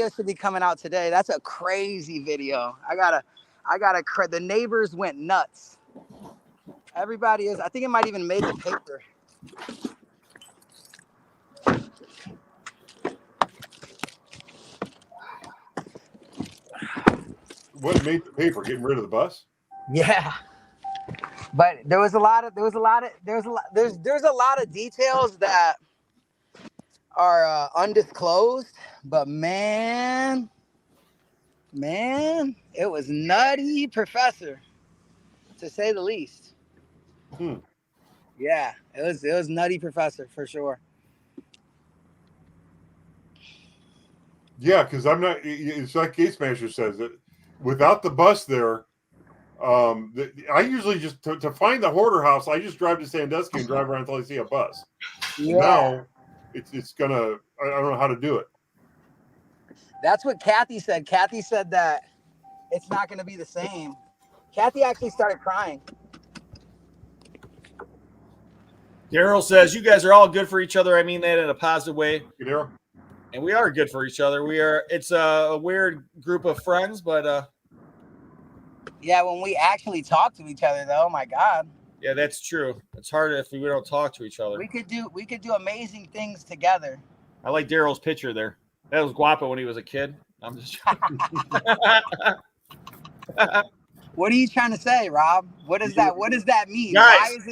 should be coming out today. That's a crazy video. The neighbors went nuts. Everybody is. I think it might even made the paper. What made the paper? Getting rid of the bus? Yeah, but there's a lot of details that are undisclosed. But man, it was nutty, Professor, to say the least. Yeah, it was Nutty Professor for sure. Yeah, because I'm not. It's like Gate Smasher says that without the bus there, I usually just to find the hoarder house. I just drive to Sandusky and drive around until I see a bus. Yeah. And now it's gonna. I don't know how to do it. That's what Kathy said. Kathy said that it's not going to be the same. Kathy actually started crying. Daryl says, you guys are all good for each other. I mean that in a positive way. Daryl. And we are good for each other. It's a weird group of friends, but yeah, when we actually talk to each other though, oh my God. Yeah, that's true. It's hard if we don't talk to each other. We could do amazing things together. I like Daryl's picture there. That was Guapo when he was a kid. I'm just What are you trying to say, Rob? What does that mean? Guys,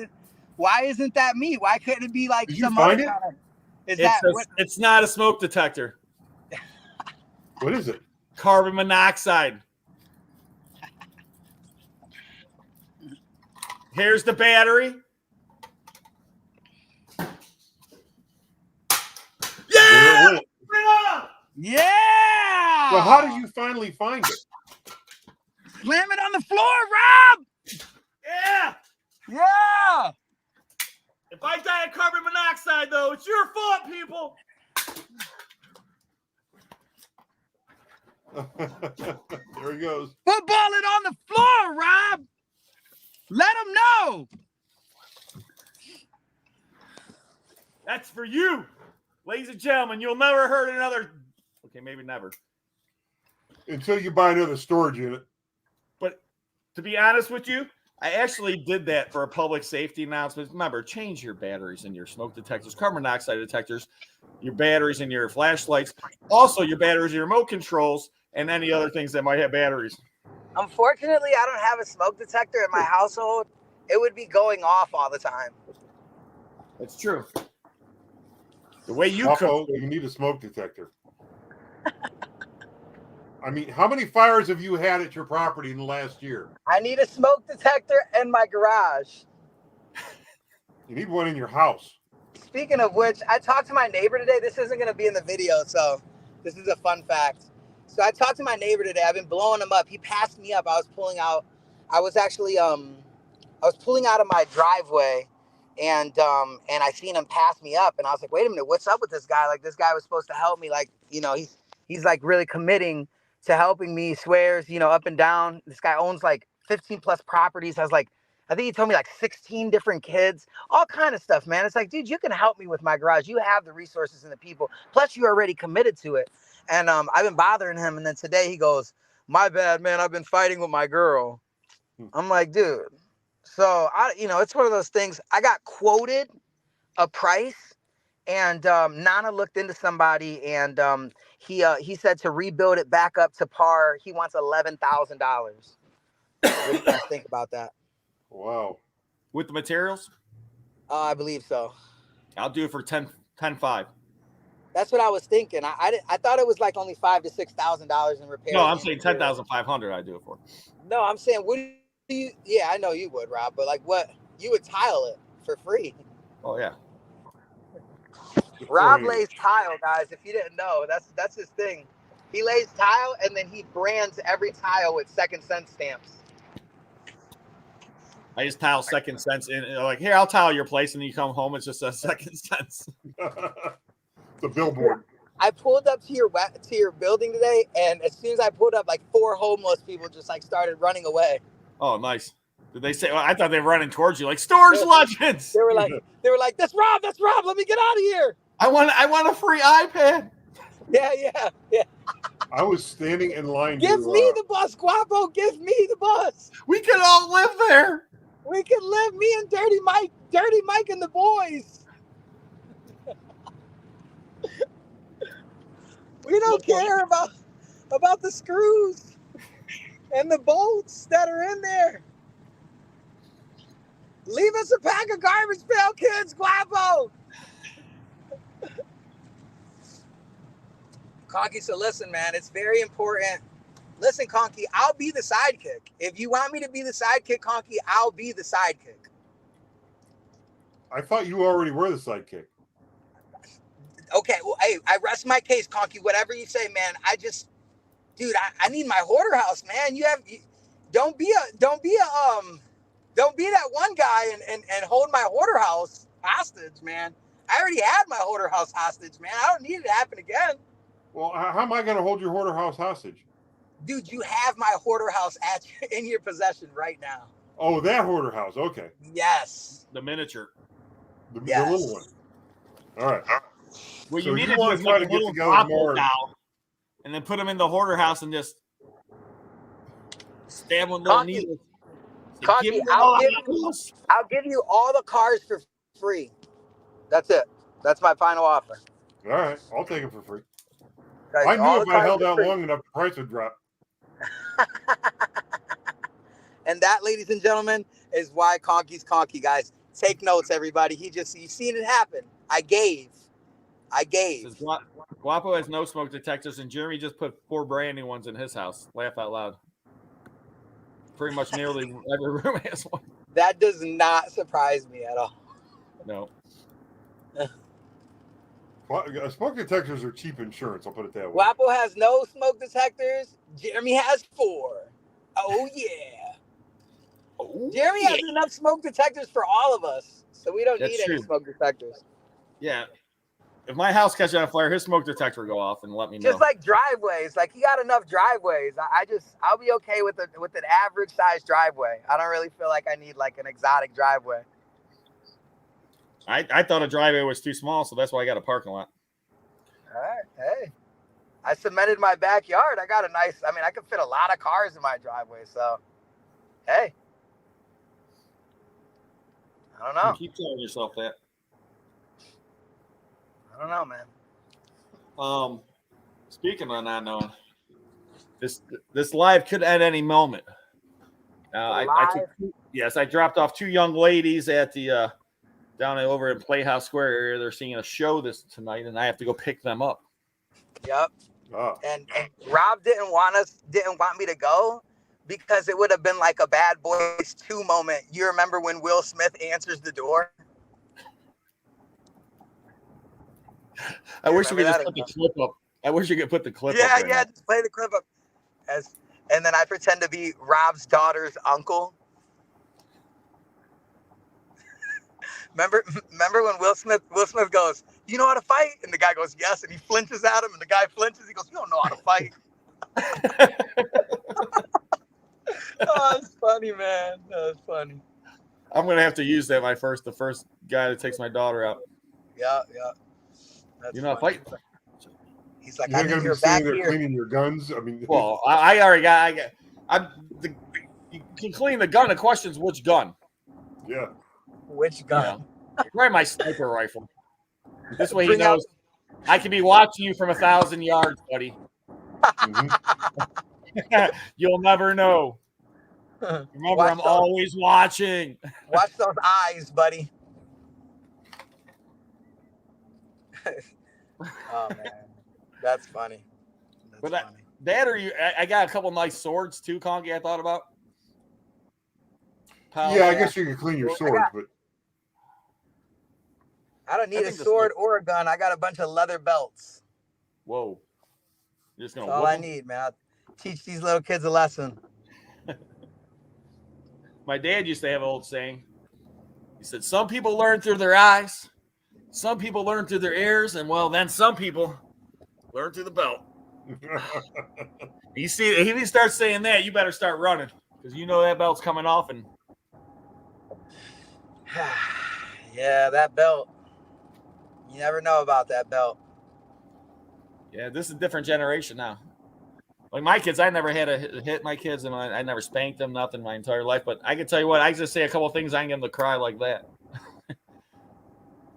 why isn't that me? Why couldn't it be like some other kind of it's not a smoke detector. What is it? Carbon monoxide. Here's the battery. Yeah! Yeah! Well, how did you finally find it? Slam it on the floor, Rob! Yeah! Yeah! If I die of carbon monoxide, though, it's your fault, people. There he goes. Football it on the floor, Rob! Let him know! That's for you. Ladies and gentlemen, you'll never hurt another. Okay, maybe never. Until you buy another storage unit. But to be honest with you, I actually did that for a public safety announcement. Remember, change your batteries in your smoke detectors, carbon monoxide detectors, your batteries in your flashlights, also your batteries in your remote controls, and any other things that might have batteries. Unfortunately, I don't have a smoke detector in my household. It would be going off all the time. That's true. The way you cook, you need a smoke detector. I mean, how many fires have you had at your property in the last year? I need a smoke detector in my garage. You need one in your house. Speaking of which, I talked to my neighbor today. This isn't going to be in the video, so this is a fun fact. So I talked to my neighbor today. I've been blowing him up. He passed me up. I was pulling out. I was pulling out of my driveway, and I seen him pass me up, and I was like, wait a minute, what's up with this guy? Like, this guy was supposed to help me. Like, you know, he's like really committing to helping me. Swears, you know, up and down. This guy owns like 15 plus properties. Has like, I think he told me like 16 different kids, all kind of stuff, man. It's like, dude, you can help me with my garage. You have the resources and the people. Plus, you're already committed to it. And I've been bothering him. And then today he goes, my bad, man. I've been fighting with my girl. I'm like, dude. So it's one of those things. I got quoted a price, and Nana looked into somebody, and he said to rebuild it back up to par. He wants $11,000. What do you guys think about that? Wow. With the materials? I believe so. I'll do it for 10.5. That's what I was thinking. I thought it was like only $5,000 to $6,000 in repair. No, I'm saying 10,500. I do it for. No, I'm saying what do you? Yeah, I know you would, Rob. But like, what you would tile it for free? Oh yeah. Rob lays tile, guys. If you didn't know, that's his thing. He lays tile, and then he brands every tile with 2nd Sense stamps. I just tile 2nd Sense in. Like, here, I'll tile your place, and you come home, it's just a 2nd Sense. The billboard. I pulled up to your building today, and as soon as I pulled up, like 4 homeless people just like started running away. Oh, nice. Did they say? Well, I thought they were running towards you, like Storage Legends. They were like, that's Rob. Let me get out of here. I want a free iPad. Yeah. I was standing in line. Give me the bus, Guapo. Give me the bus. We can all live there. We can live, me and Dirty Mike and the boys. We don't care about the screws and the bolts that are in there. Leave us a pack of garbage pail kids, Guapo. Conky, so listen, man, it's very important. Listen, Conky, I'll be the sidekick. If you want me to be the sidekick, Conky, I'll be the sidekick. I thought you already were the sidekick. Okay, well, hey, I rest my case, Conky. Whatever you say, man. Dude, I need my hoarder house, man. Don't be that one guy and hold my hoarder house hostage, man. I already had my hoarder house hostage, man. I don't need it to happen again. Well, how am I going to hold your hoarder house hostage? Dude, you have my hoarder house in your possession right now. Oh, that hoarder house. Okay. Yes. The miniature. The little one. All right. Well, So you need you to want do to try like to a get little together Guapo tomorrow. doll, and then put them in the hoarder house and just stab with little needles. Conky, I'll give you all the cars for free. That's it. That's my final offer. All right. I'll take it for free. Guys, I all knew the if I cars held for out free. long enough, the price would drop. And that, ladies and gentlemen, is why Conky's Conky, guys. Take notes, everybody. You've seen it happen. I gave. Says Guapo has no smoke detectors, and Jeremy just put 4 brand new ones in his house. Laugh out loud. Pretty much nearly every room has one. That does not surprise me at all. No. Smoke detectors are cheap insurance. I'll put it that way. Guapo has no smoke detectors. Jeremy has 4. Oh, yeah. Jeremy has enough smoke detectors for all of us, so we don't need any smoke detectors. Yeah. If my house catches on fire, his smoke detector will go off and let me know. Just like driveways, like he got enough driveways. I'll be okay with an average size driveway. I don't really feel like I need like an exotic driveway. I thought a driveway was too small, so that's why I got a parking lot. All right, hey, I cemented my backyard. I could fit a lot of cars in my driveway. So, hey, I don't know. You keep telling yourself that. I don't know, man. Speaking of not knowing, this live could end any moment. I dropped off 2 young ladies at the down over in Playhouse Square area. They're seeing a show tonight, and I have to go pick them up. Yep. Oh. And Rob didn't want me to go because it would have been like a Bad Boys 2 moment. You remember when Will Smith answers the door? I wish we could just put the clip up. I wish you could put the clip up. Yeah, just play the clip up. And then I pretend to be Rob's daughter's uncle. Remember when Will Smith goes, "You know how to fight?" And the guy goes, "Yes." And he flinches at him, and the guy flinches. He goes, "You don't know how to fight." Oh, it's funny, man. That's funny. I'm gonna have to use that. The first guy that takes my daughter out. Yeah. That's you know, fight. He's like, you're not gonna be sitting there cleaning your guns. I mean, well, I already got. You can clean the gun. The question's which gun. Yeah. Which gun? Yeah. Try my sniper rifle. This way he knows I can be watching you from 1,000 yards, buddy. You'll never know. Remember, I'm always watching. Watch those eyes, buddy. Oh man, that's funny. Funny. That or you? I got a couple nice swords too, Conky. I thought about. I guess you could clean your sword, but I don't need a sword or a gun. I got a bunch of leather belts. Whoa! You're just gonna. That's all I need, man. I'll teach these little kids a lesson. My dad used to have an old saying. He said, "Some people learn through their eyes, some people learn through their ears, and then some people learn through the belt." You see, if he starts saying that, you better start running because you know that belt's coming off. And yeah, that belt. You never know about that belt. Yeah, this is a different generation now. Like my kids, I never had to hit my kids, and I never spanked them, nothing my entire life. But I can tell you what, I just say a couple things, I can get them to cry like that.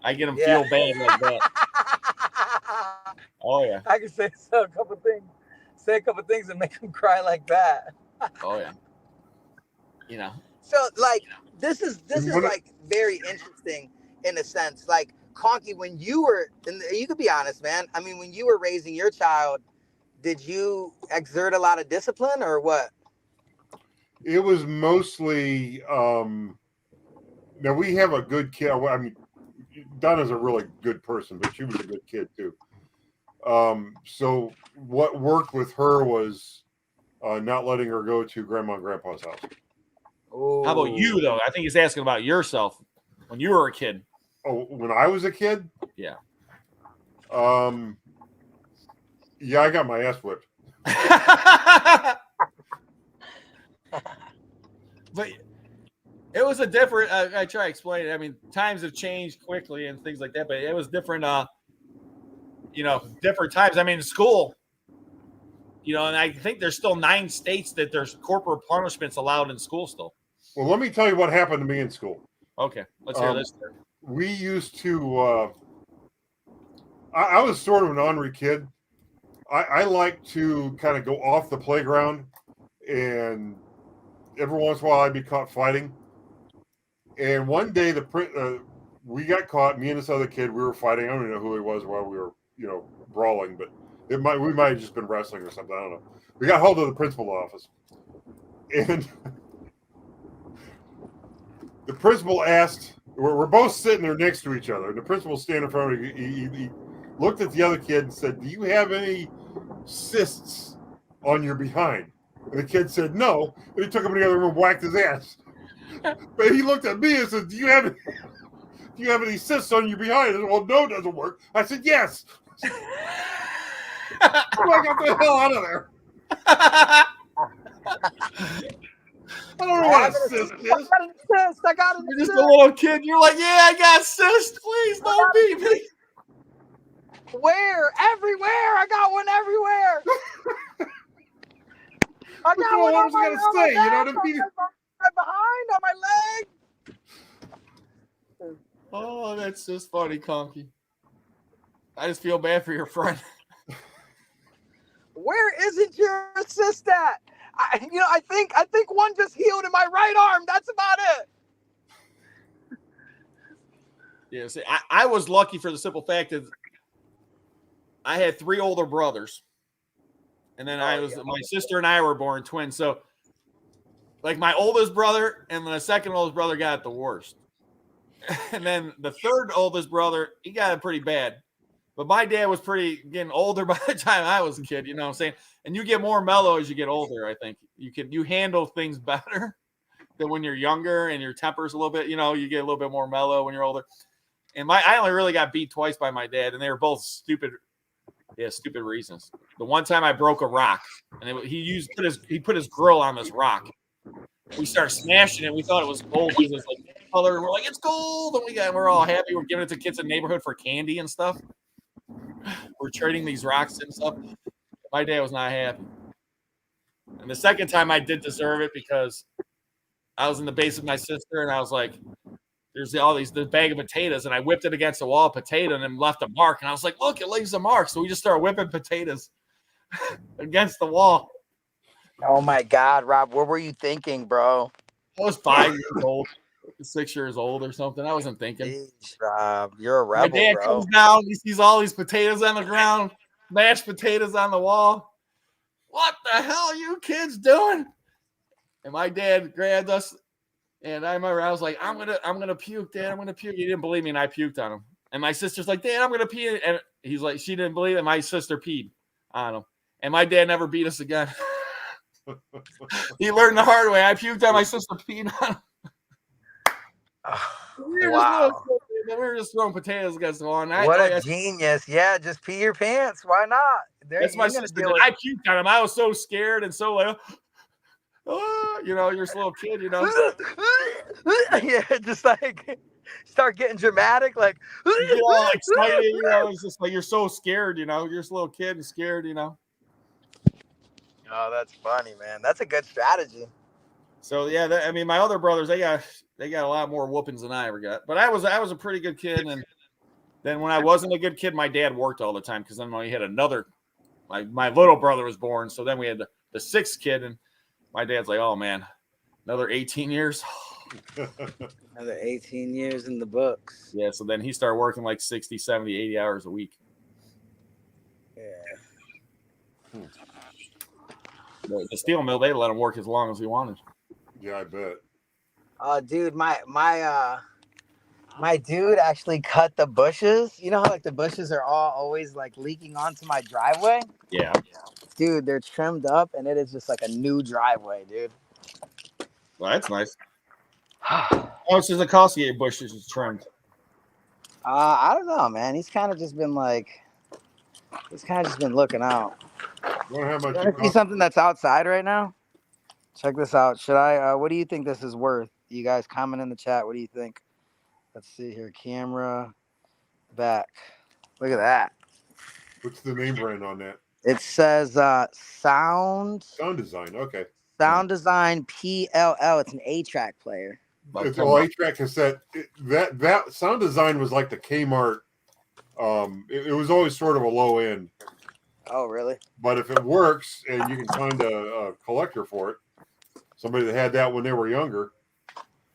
I get them feel bad like that. Oh yeah. I can say a couple things and make them cry like that. Oh yeah. You know. So like this is like very interesting in a sense. Like Conky, when you were, and you could be honest, man. I mean, when you were raising your child, did you exert a lot of discipline or what? It was mostly Now we have a good kid. I mean, Donna's a really good person, but she was a good kid too. So what worked with her was not letting her go to Grandma and Grandpa's house. Oh. How about you, though? I think he's asking about yourself when you were a kid. Oh, when I was a kid? Yeah. Yeah, I got my ass whipped. But it was a different. I try to explain it. I mean, times have changed quickly and things like that, but it was different. Different times. I mean, in school, and I think there's still 9 states that there's corporal punishments allowed in school still. Well, let me tell you what happened to me in school. Okay, let's hear this. We used to. I was sort of an ornery kid. I like to kind of go off the playground, and every once in a while I'd be caught fighting. And one day we got caught. Me and this other kid, we were fighting. I don't even know who he was while we were, brawling, but we might have just been wrestling or something. I don't know. We got hold of the principal's office, and the principal asked. We're both sitting there next to each other, and the principal standing in front of me. He looked at the other kid and said, "Do you have any cysts on your behind?" And the kid said, "No." And he took him in the other room, whacked his ass. But he looked at me and said, "Do you have any cysts on your behind?" I said, "Well, no, it doesn't work." I said, "Yes." So I got the hell out of there. I don't know what a cyst is. I got a You're just a little kid. You're like, yeah, I got cysts. Please don't beat me. Where? Everywhere. I got one everywhere. I got one I was going to say, right behind, on my leg. Oh, that's just funny, Conky. I just feel bad for your friend. Where isn't your cyst at? I think one just healed in my right arm. That's about it. Yeah, see, I was lucky for the simple fact that I had 3 older brothers, and then my sister and I were born twins. So, like, my oldest brother and the second oldest brother got it the worst, and then the third oldest brother, he got it pretty bad. But my dad was getting older by the time I was a kid. You know what I'm saying? And you get more mellow as you get older. I think you handle things better than when you're younger, and your temper's a little bit. You get a little bit more mellow when you're older. And I only really got beat twice by my dad, and they were both stupid. Yeah, stupid reasons. The one time I broke a rock, and he put his grill on this rock. We started smashing it. We thought it was gold because it's like color. We're like, it's gold, and we're all happy. We're giving it to kids in the neighborhood for candy and stuff. We're trading these rocks and stuff. My dad was not happy. And the second time I did deserve it because I was in the base of my sister, and I was like, there's this bag of potatoes, and I whipped it against the wall of potato and then left a mark. And I was like, look, it leaves a mark. So we just started whipping potatoes against the wall. Oh my God, Rob, what were you thinking, bro? I was 5 years old, 6 years old or something. I wasn't thinking. Jeez, Rob, you're a rebel, my dad bro. comes down, he sees all these potatoes on the ground, mashed potatoes on the wall. What the hell are you kids doing? And my dad grabbed us. And I remember I was like, I'm gonna puke, Dad. I'm gonna puke. He didn't believe me, and I puked on him. And my sister's like, Dad, I'm gonna pee. And he's like, she didn't believe it. My sister peed on him. And my dad never beat us again. He learned the hard way. I puked on my sister, peed on him. We were just throwing potatoes against the wall. What a genius. Yeah, just pee your pants. Why not? That's my sister. I puked on him. I was so scared and so like, you're just a little kid, Yeah, just like start getting dramatic, like you get all excited, it's just like you're so scared, you're just a little kid and scared, Oh, that's funny, man. That's a good strategy. So yeah, my other brothers, they got a lot more whoopings than I ever got. But I was a pretty good kid, and then when I wasn't a good kid, my dad worked all the time because then we had my little brother was born, so then we had the 6th kid, and my dad's like, oh, man, another 18 years. Another 18 years in the books. Yeah, so then he started working like 60, 70, 80 hours a week. Yeah. The steel mill, they let him work as long as he wanted. Yeah, I bet. Dude, my dude actually cut the bushes. You know how like the bushes are all always like leaking onto my driveway? Yeah. Dude, they're trimmed up and it is just like a new driveway, dude. Well, that's nice. How much does it cost to get your bushes trimmed? I don't know, man. He's kind of just been looking out. You want You want to see something that's outside right now? Check this out. Should I? What do you think this is worth? You guys comment in the chat. What do you think? Let's see here. Camera back. Look at that. What's the name brand on that? It says Sound Design. Okay. Sound Design PLL. It's an 8-track player. It's all 8-track cassette. That Sound Design was like the Kmart. It was always sort of a low end. Oh, really? But if it works and you can find a collector for it, somebody that had that when they were younger.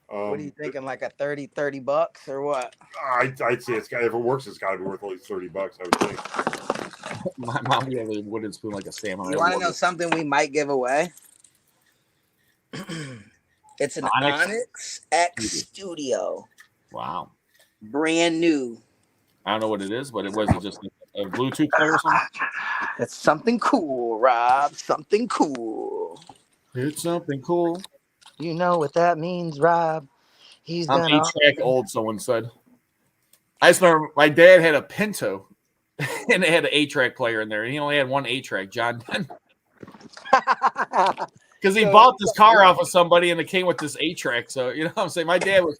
What are you thinking? Like a $30 or what? I'd say if it works, it's got to be worth at least $30. I would think. My mom gave a wooden spoon like a samurai. You want to know something we might give away? It's an Onyx X Studio. Wow. Brand new. I don't know what it is, but it wasn't just a Bluetooth player or something. It's something cool, Rob. Something cool. It's something cool. You know what that means, Rob. He's I'm gonna 8-track old, someone said. I just remember my dad had a Pinto, and it had an 8-track player in there, and he only had one 8-track, John. Because he bought this car off of somebody, and it came with this 8-track. So, you know what I'm saying? My dad was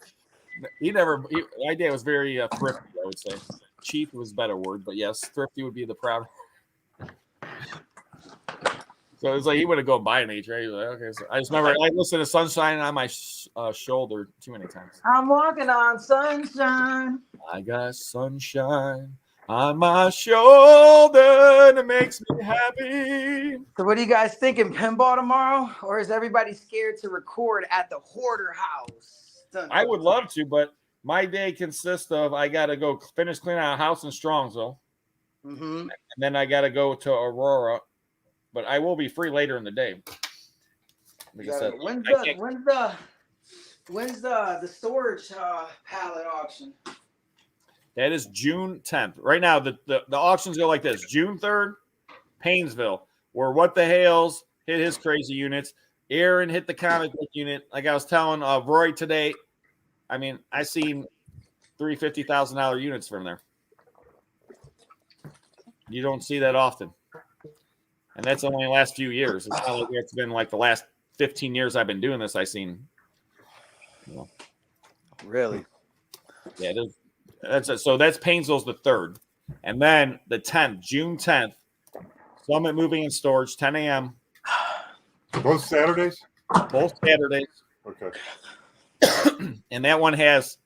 very thrifty, I would say. Cheap was a better word, but yes, thrifty would be the proud. So it's like he would have go buy an 8-track. He was like, okay. So I just remember I listened to Sunshine on my shoulder too many times. I'm walking on sunshine. I got sunshine on my shoulder, and it makes me happy. So what are you guys thinking? Pinball tomorrow? Or is everybody scared to record at the Hoarder House? I would love to, but my day consists of I got to go finish cleaning out a house in Strongsville. Mm-hmm. And then I got to go to Aurora. But I will be free later in the day. Like I said, when's the storage pallet auction? That is June 10th. Right now, the auctions go like this. June 3rd, Paynesville, where What the Hales hit his crazy units. Aaron hit the comic book unit. Like I was telling Roy today, I mean, I seen $3 $50,000 units from there. You don't see that often. And that's only the last few years. It's not like it's been like the last 15 years I've been doing this. I've seen. You know. Really? Yeah, it is. So that's Paynesville's the 3rd. And then the 10th, June 10th, Summit Moving and Storage, 10 a.m. Both Saturdays? Both Saturdays. Okay. And that one has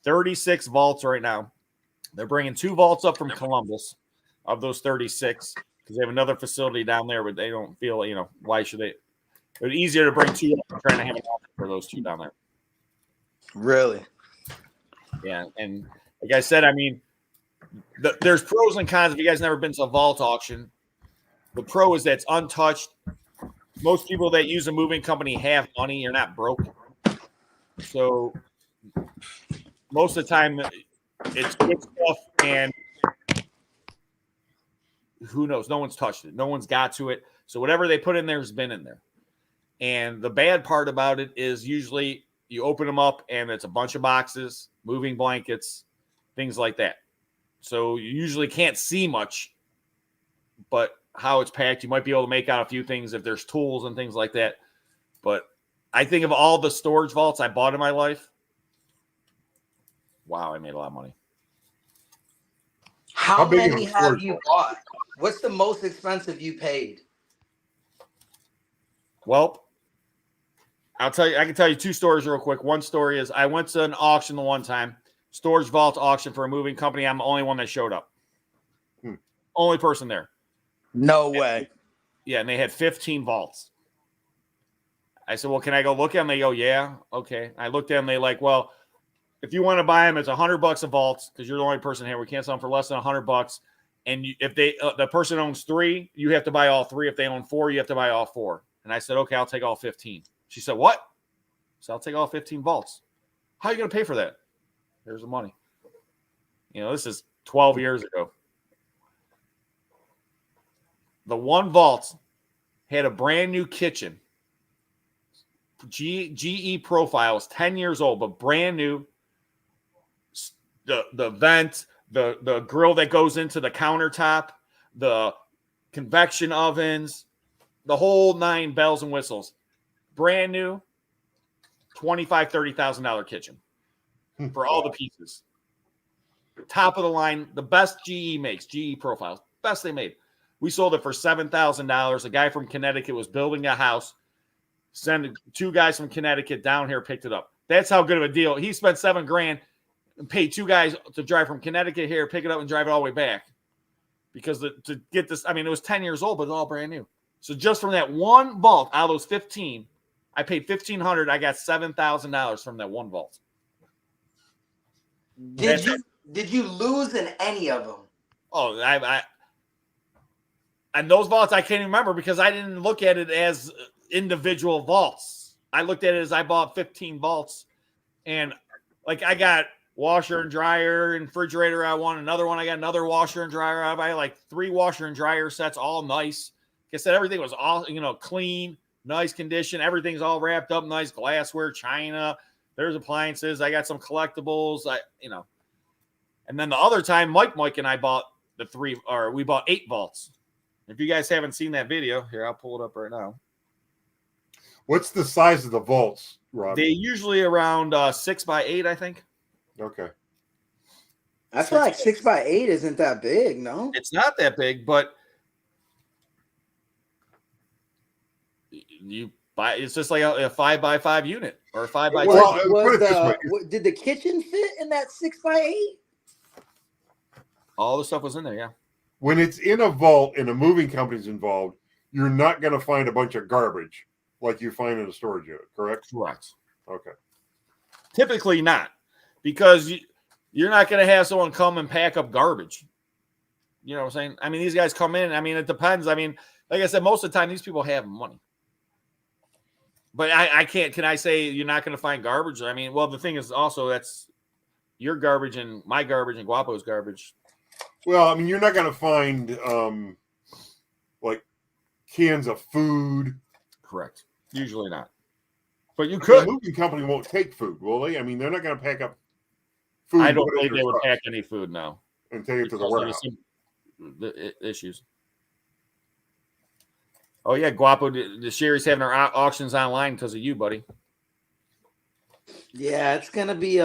36 vaults right now. They're bringing 2 vaults up from Columbus of those 36. Because they have another facility down there, but they don't feel, why should they? It's easier to bring 2 up than trying to have an offer for those 2 down there. Really? Yeah. And like I said, I mean, there's pros and cons. If you guys never been to a vault auction, the pro is that it's untouched. Most people that use a moving company have money. You're not broke. So most of the time, it's good stuff, and who knows? No one's touched it. No one's got to it. So whatever they put in there has been in there. And the bad part about it is usually you open them up and it's a bunch of boxes, moving blankets, things like that. So you usually can't see much, but how it's packed, you might be able to make out a few things if there's tools and things like that. But I think of all the storage vaults I bought in my life, wow, I made a lot of money. How many have you bought? What's the most expensive you paid? Well, I can tell you 2 stories real quick. One story is I went to an auction the one time, storage vault auction for a moving company. I'm the only one that showed up. Only person there. No way. Yeah, and they had 15 vaults. I said, well, can I go look at them? They go, yeah, okay. I looked at them. They like, well, if you want to buy them, it's $100 a vault because you're the only person here. We can't sell them for less than $100. And if the person owns 3, you have to buy all 3. If they own 4, you have to buy all 4. And I said, okay, I'll take all 15. She said, what? So I'll take all 15 vaults. How are you going to pay for that? Here's the money. This is 12 years ago. The one vault had a brand new kitchen. GE profile was 10 years old, but brand new. The vent, the grill that goes into the countertop, the convection ovens, the whole 9 bells and whistles. Brand new, $25,000, $30,000 kitchen for all the pieces. Top of the line, the best GE makes, GE profiles, best they made. We sold it for $7,000. A guy from Connecticut was building a house. Sent 2 guys from Connecticut down here, picked it up. That's how good of a deal. He spent $7,000 and paid 2 guys to drive from Connecticut here, pick it up, and drive it all the way back. Because to get this, it was 10 years old, but it's all brand new. So just from that one vault, out of those 15, I paid $1,500. I got $7,000 from that one vault. Did you lose in any of them? Oh, and those vaults I can't even remember because I didn't look at it as individual vaults. I looked at it as I bought 15 vaults, and I got washer and dryer and refrigerator. I want another one. I got another washer and dryer. I buy 3 washer and dryer sets, all nice. Like I said, everything was all clean, nice condition. Everything's all wrapped up, nice glassware, china. There's appliances. I got some collectibles. And then the other time, Mike and I bought we bought 8 vaults. If you guys haven't seen that video, here, I'll pull it up right now. What's the size of the vaults, Rob? They usually around 6 by 8, I think. Okay. I feel like 6 by 8 isn't that big, no? It's not that big, but you buy. It's just like a 5 by 5 unit or a 5 by 10. Did the kitchen fit in that 6 by 8? All the stuff was in there, yeah. When it's in a vault and a moving company's involved, you're not going to find a bunch of garbage like you find in a storage unit, correct? Correct. Okay. Typically not, because you're not going to have someone come and pack up garbage. You know what I'm saying? These guys come in. It depends. Like I said, most of the time, these people have money. But I can't. Can I say you're not going to find garbage? Well, the thing is also that's your garbage and my garbage and Guapo's garbage. Well, you're not going to find cans of food. Correct. Usually not. But you could. The moving company won't take food, will they? They're not going to pack up food. I don't think they would pack any food now. And take it to the warehouse. The issues. Oh, yeah, Guapo. The Sherry's having our auctions online because of you, buddy. Yeah, it's gonna be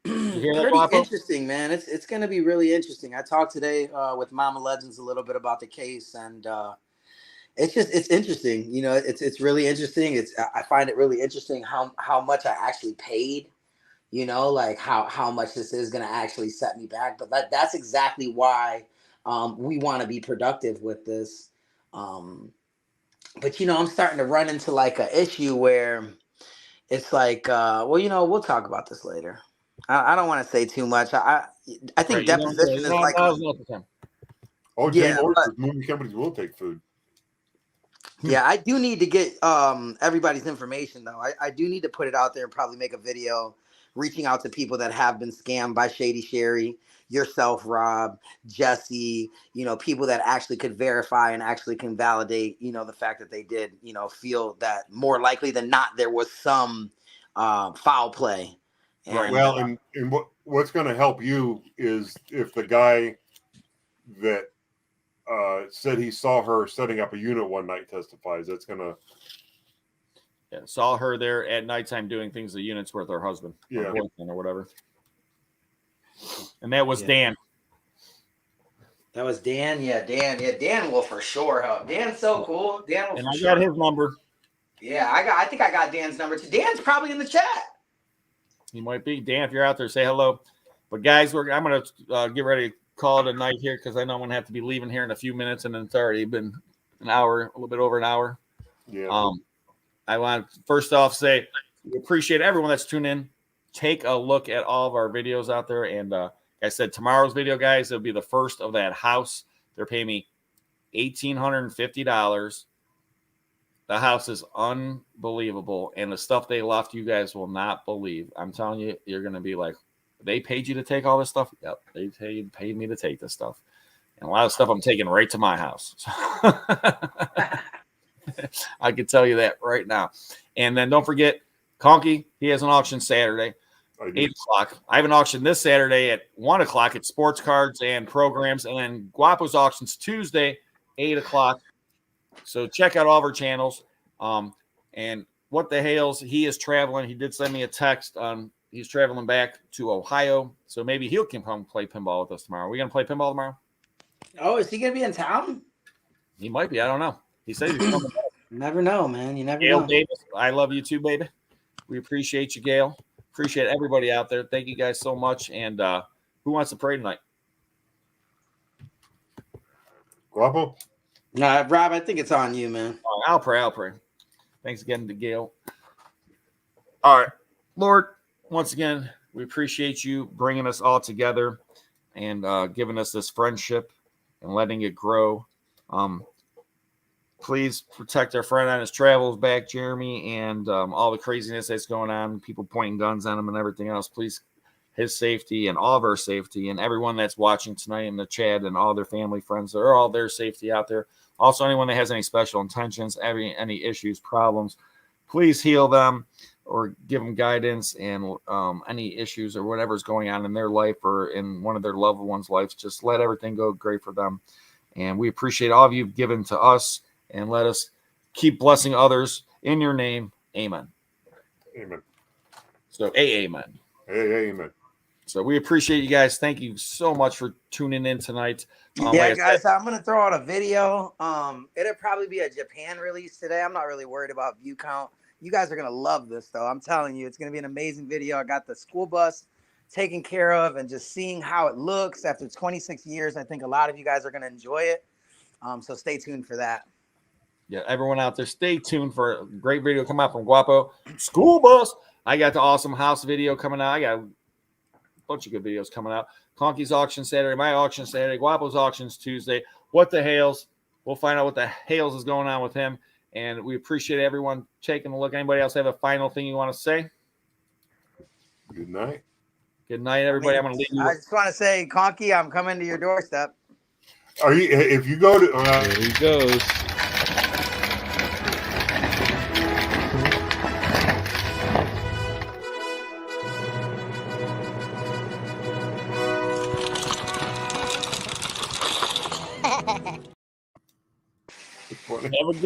pretty interesting, man. It's gonna be really interesting. I talked today with Mama Legends a little bit about the case, and it's interesting. It's really interesting. I find it really interesting how much I actually paid. How much this is gonna actually set me back. But that's exactly why we want to be productive with this. But I'm starting to run into an issue where it's we'll talk about this later. I don't want to say too much. I think deposition is like. Oh, yeah, moving companies will take food. Yeah, I do need to get everybody's information though. I do need to put it out there and probably make a video reaching out to people that have been scammed by Shady Sherry, yourself, Rob, Jesse, people that actually could verify and actually can validate, the fact that they did, feel that more likely than not there was some foul play. And, well, and what's going to help you is if the guy that said he saw her setting up a unit one night testifies, that's going to. Yeah, saw her there at nighttime doing things the units with her husband, or boyfriend, or whatever. And that was Dan. That was Dan. Yeah, Dan. Yeah, Dan will for sure help. Dan's so cool. Dan will. And I got his number. Yeah, I think I got Dan's number too. Dan's probably in the chat. He might be. Dan, if you're out there, say hello. But guys, I'm gonna get ready to call it a night here because I know I'm gonna have to be leaving here in a few minutes, and then it's already been an hour, a little bit over an hour. Yeah. I want to first off say we appreciate everyone that's tuned in. Take a look at all of our videos out there. And like I said, tomorrow's video, guys, it'll be the first of that house. They're paying me $1,850. The house is unbelievable, and the stuff they left, you guys will not believe. I'm telling you, you're going to be like, they paid you to take all this stuff? Yep, they paid me to take this stuff. And a lot of stuff I'm taking right to my house. I can tell you that right now. And then don't forget, Conky, he has an auction Saturday, 8 o'clock. I have an auction this Saturday at 1 o'clock at Sports Cards and Programs. And then Guapo's auction's Tuesday, 8 o'clock. So check out all of our channels. And what the Hales, he is traveling. He did send me a text. He's traveling back to Ohio. So maybe he'll come play pinball with us tomorrow. Are we going to play pinball tomorrow? Oh, is he going to be in town? He might be. I don't know. He said he's coming back. You never know, man. You never Gail know. Davis, I love you too, baby. We appreciate you, Gail. Appreciate everybody out there. Thank you guys so much. And who wants to pray tonight? Guapo? No, Rob, I think it's on you, man. I'll pray. Thanks again to Gail. All right. Lord, once again, we appreciate you bringing us all together and giving us this friendship and letting it grow. Please protect our friend on his travels back, Jeremy, and all the craziness that's going on, people pointing guns on him and everything else. Please, his safety and all of our safety and everyone that's watching tonight in the chat and all their family, friends, or all their safety out there. Also, anyone that has any special intentions, any issues, problems, please heal them or give them guidance and any issues or whatever's going on in their life or in one of their loved ones' lives. Just let everything go great for them. And we appreciate all of you given to us. And let us keep blessing others in your name. Amen. Amen. So, amen. Amen. So we appreciate you guys. Thank you so much for tuning in tonight. Guys, I'm going to throw out a video. It'll probably be a Japan release today. I'm not really worried about view count. You guys are going to love this, though. I'm telling you, it's going to be an amazing video. I got the school bus taken care of and just seeing how it looks after 26 years. I think a lot of you guys are going to enjoy it. So stay tuned for that. Yeah, everyone out there, stay tuned for a great video coming out from Guapo. School bus. I got the awesome house video coming out. I got a bunch of good videos coming out. Conky's auction Saturday, my auction Saturday, Guapo's auctions Tuesday. What the Hales? We'll find out what the Hales is going on with him. And we appreciate everyone taking a look. Anybody else have a final thing you want to say? Good night. Good night, everybody. I'm going to leave you. I just want to say, Conky, I'm coming to your doorstep. Are you? If you go to, There he goes.